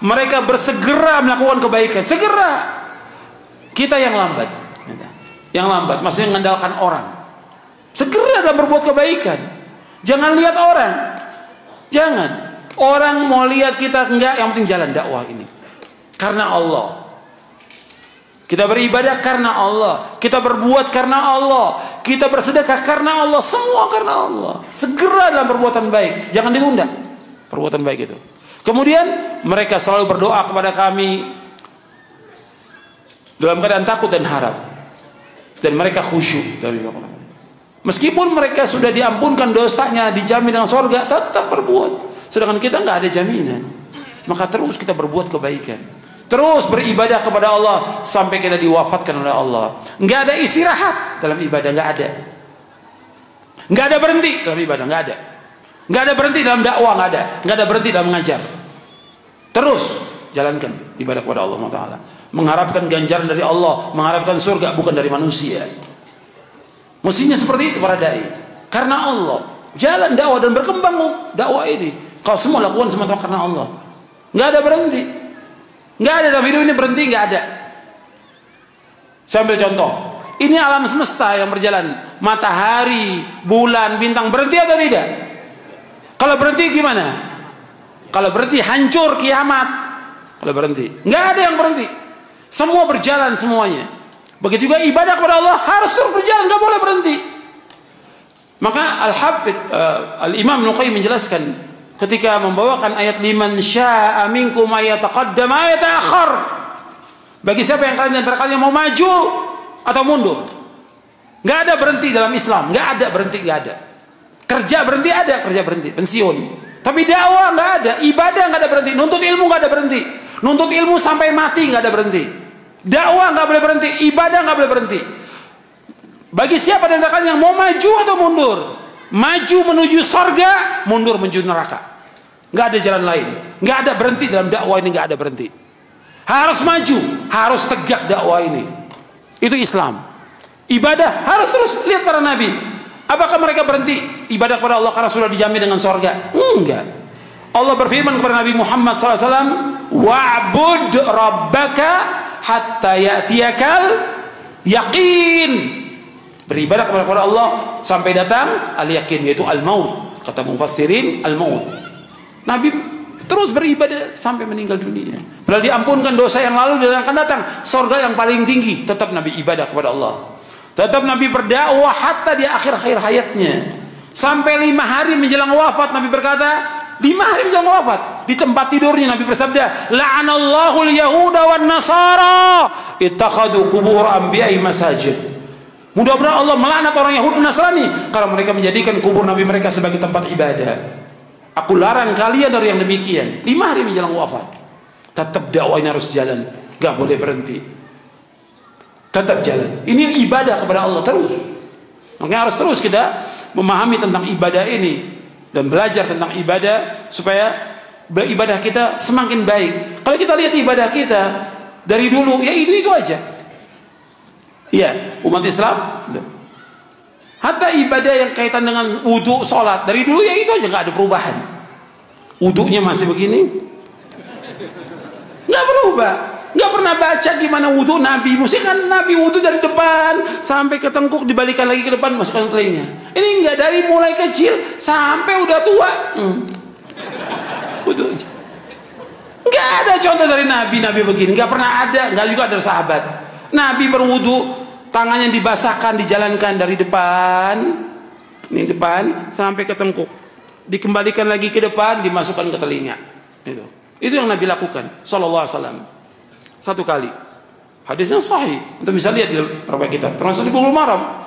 Mereka bersegera melakukan kebaikan, segera. Kita yang lambat. Yang lambat masih mengandalkan orang. Segera dalam berbuat kebaikan. Jangan lihat orang. Jangan. Orang mau lihat kita enggak, yang penting jalan dakwah ini. Karena Allah. Kita beribadah karena Allah. Kita berbuat karena Allah. Kita bersedekah karena Allah. Semua karena Allah. Segera dalam perbuatan baik. Jangan ditunda perbuatan baik itu. Kemudian mereka selalu berdoa kepada kami dalam keadaan takut dan harap. Dan mereka khusyuk dari Allah. Meskipun mereka sudah diampunkan dosanya, dijamin dengan surga, tetap berbuat. Sedangkan kita nggak ada jaminan. Maka terus kita berbuat kebaikan. Terus beribadah kepada Allah sampai kita diwafatkan oleh Allah. Nggak ada istirahat dalam ibadah, nggak ada. Nggak ada berhenti dalam ibadah, nggak ada. Nggak ada berhenti dalam dakwah, nggak ada. Nggak ada berhenti dalam mengajar. Terus jalankan ibadah kepada Allah Taala. Mengharapkan ganjaran dari Allah, mengharapkan surga, bukan dari manusia. Mestinya seperti itu para dai. Karena Allah, jalan dakwah dan berkembang dakwah ini. Kalau semua lakukan semata karena Allah, nggak ada berhenti, nggak ada dalam hidup ini berhenti, nggak ada. Saya ambil contoh. Ini alam semesta yang berjalan, matahari, bulan, bintang, berhenti atau tidak? Kalau berhenti gimana? Kalau berhenti hancur kiamat. Kalau berhenti, nggak ada yang berhenti. Semua berjalan semuanya. Begitu juga ibadah kepada Allah harus terus berjalan, nggak boleh berhenti. Maka Al-Imam Ibnu Qayyim menjelaskan ketika membawakan ayat liman syaa'a minkum ayataqaddam ayata'akhir. Bagi siapa yang kalian antara kalian mau maju atau mundur. Nggak ada berhenti dalam Islam, nggak ada berhenti, nggak ada. Kerja berhenti ada, kerja berhenti, pensiun. Tapi dakwah nggak ada, ibadah nggak ada berhenti, nuntut ilmu nggak ada berhenti. Nuntut ilmu sampai mati nggak ada berhenti. Dakwah nggak boleh berhenti, ibadah nggak boleh berhenti. Bagi siapa dari kalian yang mau maju atau mundur, maju menuju surga, mundur menuju neraka. Nggak ada jalan lain, nggak ada berhenti dalam dakwah ini, nggak ada berhenti. Harus maju, harus tegak dakwah ini. Itu Islam. Ibadah harus terus. Lihat para nabi, apakah mereka berhenti ibadah kepada Allah karena sudah dijamin dengan surga? Enggak. Allah berfirman kepada Nabi Muhammad SAW, wa'bud rabbaka hatta ya'tiyakal yaqin. Beribadah kepada Allah sampai datang al-yaqin, yaitu al-maut. Kata mufassirin, al-maut. Nabi terus beribadah sampai meninggal dunia. Bila diampunkan dosa yang lalu dan akan datang surga yang paling tinggi, tetap Nabi ibadah kepada Allah. Tetap Nabi berdakwah hatta di akhir hayatnya. Sampai 5 hari menjelang wafat Nabi berkata, 5 hari menjelang wafat, di tempat tidurnya Nabi bersabda, la'anallahu al-yahuda wan nasara ittakhadhu qubur anbiya'i masajid. Mudah-mudahan Allah melaknat orang Yahudi dan Nasrani karena mereka menjadikan kubur nabi mereka sebagai tempat ibadah. Aku larang kalian dari yang demikian. 5 hari menjelang wafat. Tetap dakwah ini harus jalan, gak boleh berhenti. Tetap jalan. Ini ibadah kepada Allah terus. Makanya harus terus kita memahami tentang ibadah ini dan belajar tentang ibadah supaya ibadah kita semakin baik. Kalau kita lihat ibadah kita dari dulu, ya itu aja. Iya, umat Islam. Hatta ibadah yang kaitan dengan wudhu, sholat dari dulu ya itu aja, nggak ada perubahan. Wudhunya masih begini, nggak berubah. Nggak pernah baca gimana wudhu Nabi. Mesti kan Nabi wudhu dari depan sampai ke tengkuk, dibalikan lagi ke depan, masukkan telinganya. Ini nggak, dari mulai kecil sampai udah tua. Wudhu aja. Nggak ada contoh dari Nabi begini, nggak pernah ada. Nggak juga ada sahabat Nabi berwudhu tangannya dibasahkan, dijalankan dari depan, ini depan sampai ke tengkuk, dikembalikan lagi ke depan, dimasukkan ke telinga. Itu yang Nabi lakukan sallallahu alaihi wasallam. Satu kali. Hadisnya sahih. Kita bisa lihat di beberapa kitab, termasuk di Bulughul Maram.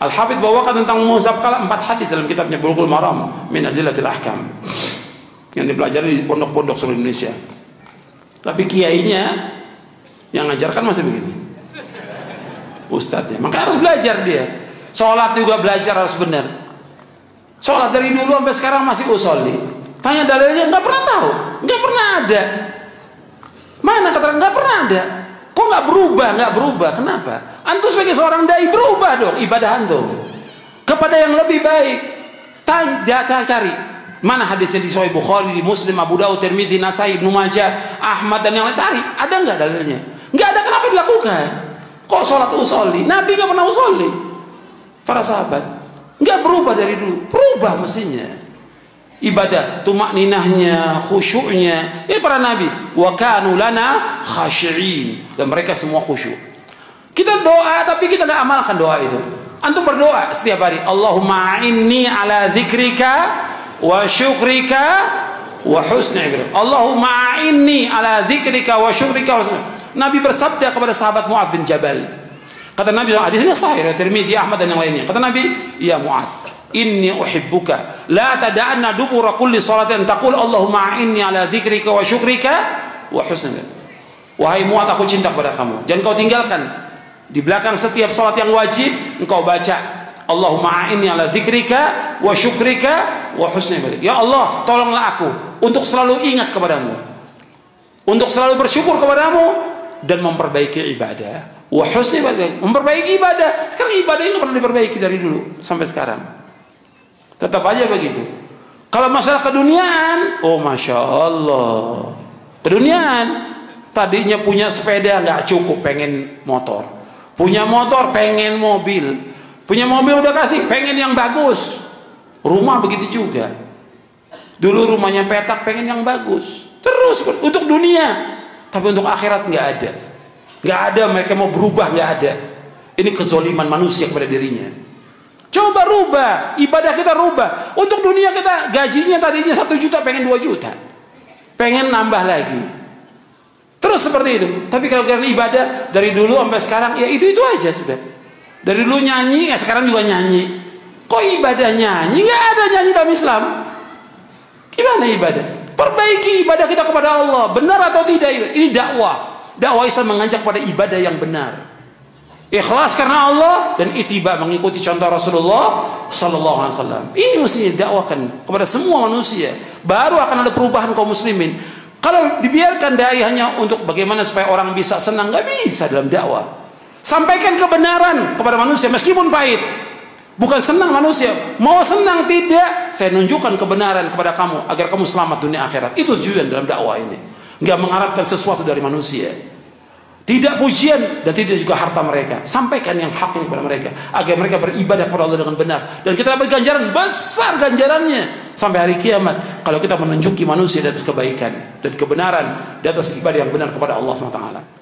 Al-Hafidz bawakan tentang Mu'zab Kala 4 hadis dalam kitabnya Bulughul Maram min Adillatil Ahkam, yang dipelajari di pondok-pondok seluruh Indonesia. Tapi kiainya yang ngajarkan masih begini, ustadznya. Maka harus belajar dia. Sholat juga belajar harus benar. Sholat dari dulu sampai sekarang masih usolli. Tanya dalilnya nggak pernah tahu, nggak pernah ada. Mana keterangan? Nggak pernah ada. Kok nggak berubah? Nggak berubah. Kenapa? Antum sebagai seorang dai berubah dong ibadah antum kepada yang lebih baik. Tanya, cari mana hadisnya di Sahih Bukhari, di Muslim, Abu Daud, Tirmidzi, Nasai, Ibnu Majah, Ahmad dan yang lain. Cari, ada nggak dalilnya? Nggak ada. Kenapa dilakukan? Kok sholat usolli? Nabi nggak pernah usolli. Para sahabat nggak berubah dari dulu. Berubah mestinya. Ibadah, tumakninahnya, khusyuknya. Ini para nabi. Wa kanu lana khashi'in. Dan mereka semua khusyuk. Kita doa tapi kita nggak amalkan doa itu. Antum berdoa setiap hari. Allahumma inni ala dzikrika wa syukrika wa husni ibadatik. Allahumma inni ala dzikrika wa syukrika wa husni. Nabi bersabda kepada sahabat Mu'adz bin Jabal. Kata Nabi, hadisnya sahih, Tirmidzi, Ahmad dan yang lainnya. Kata Nabi, ya Mu'adz, inni uhibbuka la tada'anna dubura kulli salatin taqul Allahumma inni ala dzikrika wa syukrika wa husni. Wahai Mu'adz, aku cinta kepada kamu. Jangan kau tinggalkan di belakang setiap salat yang wajib engkau baca Allahumma inni ala dzikrika wa syukrika wa husni ibadatik. Ya Allah, tolonglah aku untuk selalu ingat kepadamu, untuk selalu bersyukur kepadamu dan memperbaiki ibadah. Wa husni ibadatik, memperbaiki ibadah. Sekarang ibadah ini pernah diperbaiki dari dulu sampai sekarang. Tetap aja begitu. Kalau masalah keduniaan, oh masya Allah, keduniaan. Tadinya punya sepeda nggak cukup, pengen motor. Punya motor, pengen mobil. Punya mobil udah kasih, pengen yang bagus. Rumah begitu juga. Dulu rumahnya petak, pengen yang bagus. Terus untuk dunia, tapi untuk akhirat nggak ada. Nggak ada. Mereka mau berubah, nggak ada. Ini kezoliman manusia kepada dirinya. Coba rubah, ibadah kita rubah. Untuk dunia kita gajinya tadinya 1 juta, pengen 2 juta, pengen nambah lagi. Terus seperti itu. Tapi kalau karena ibadah dari dulu sampai sekarang, ya itu aja sudah. Dari dulu nyanyi, ya sekarang juga nyanyi. Kok ibadah nyanyi? Nggak ada nyanyi dalam Islam. Gimana ibadah? Perbaiki ibadah kita kepada Allah. Benar atau tidak? Ini dakwah. Dakwah Islam mengajak pada ibadah yang benar. Ikhlas karena Allah dan ittiba, mengikuti contoh Rasulullah sallallahu alaihi wasallam. Ini mestinya dakwakan kepada semua manusia. Baru akan ada perubahan kaum muslimin. Kalau dibiarkan dai hanya untuk bagaimana supaya orang bisa senang, nggak bisa dalam dakwah. Sampaikan kebenaran kepada manusia meskipun pahit. Bukan senang manusia, mau senang tidak, saya nunjukkan kebenaran kepada kamu agar kamu selamat dunia akhirat. Itu tujuan dalam dakwah ini. Nggak mengharapkan sesuatu dari manusia. Tidak pujian dan tidak juga harta mereka. Sampaikan yang hak ini kepada mereka agar mereka beribadah kepada Allah dengan benar. Dan kita dapat ganjaran besar, ganjarannya sampai hari kiamat kalau kita menunjuki manusia di atas kebaikan dan kebenaran, di atas ibadah yang benar kepada Allah SWT.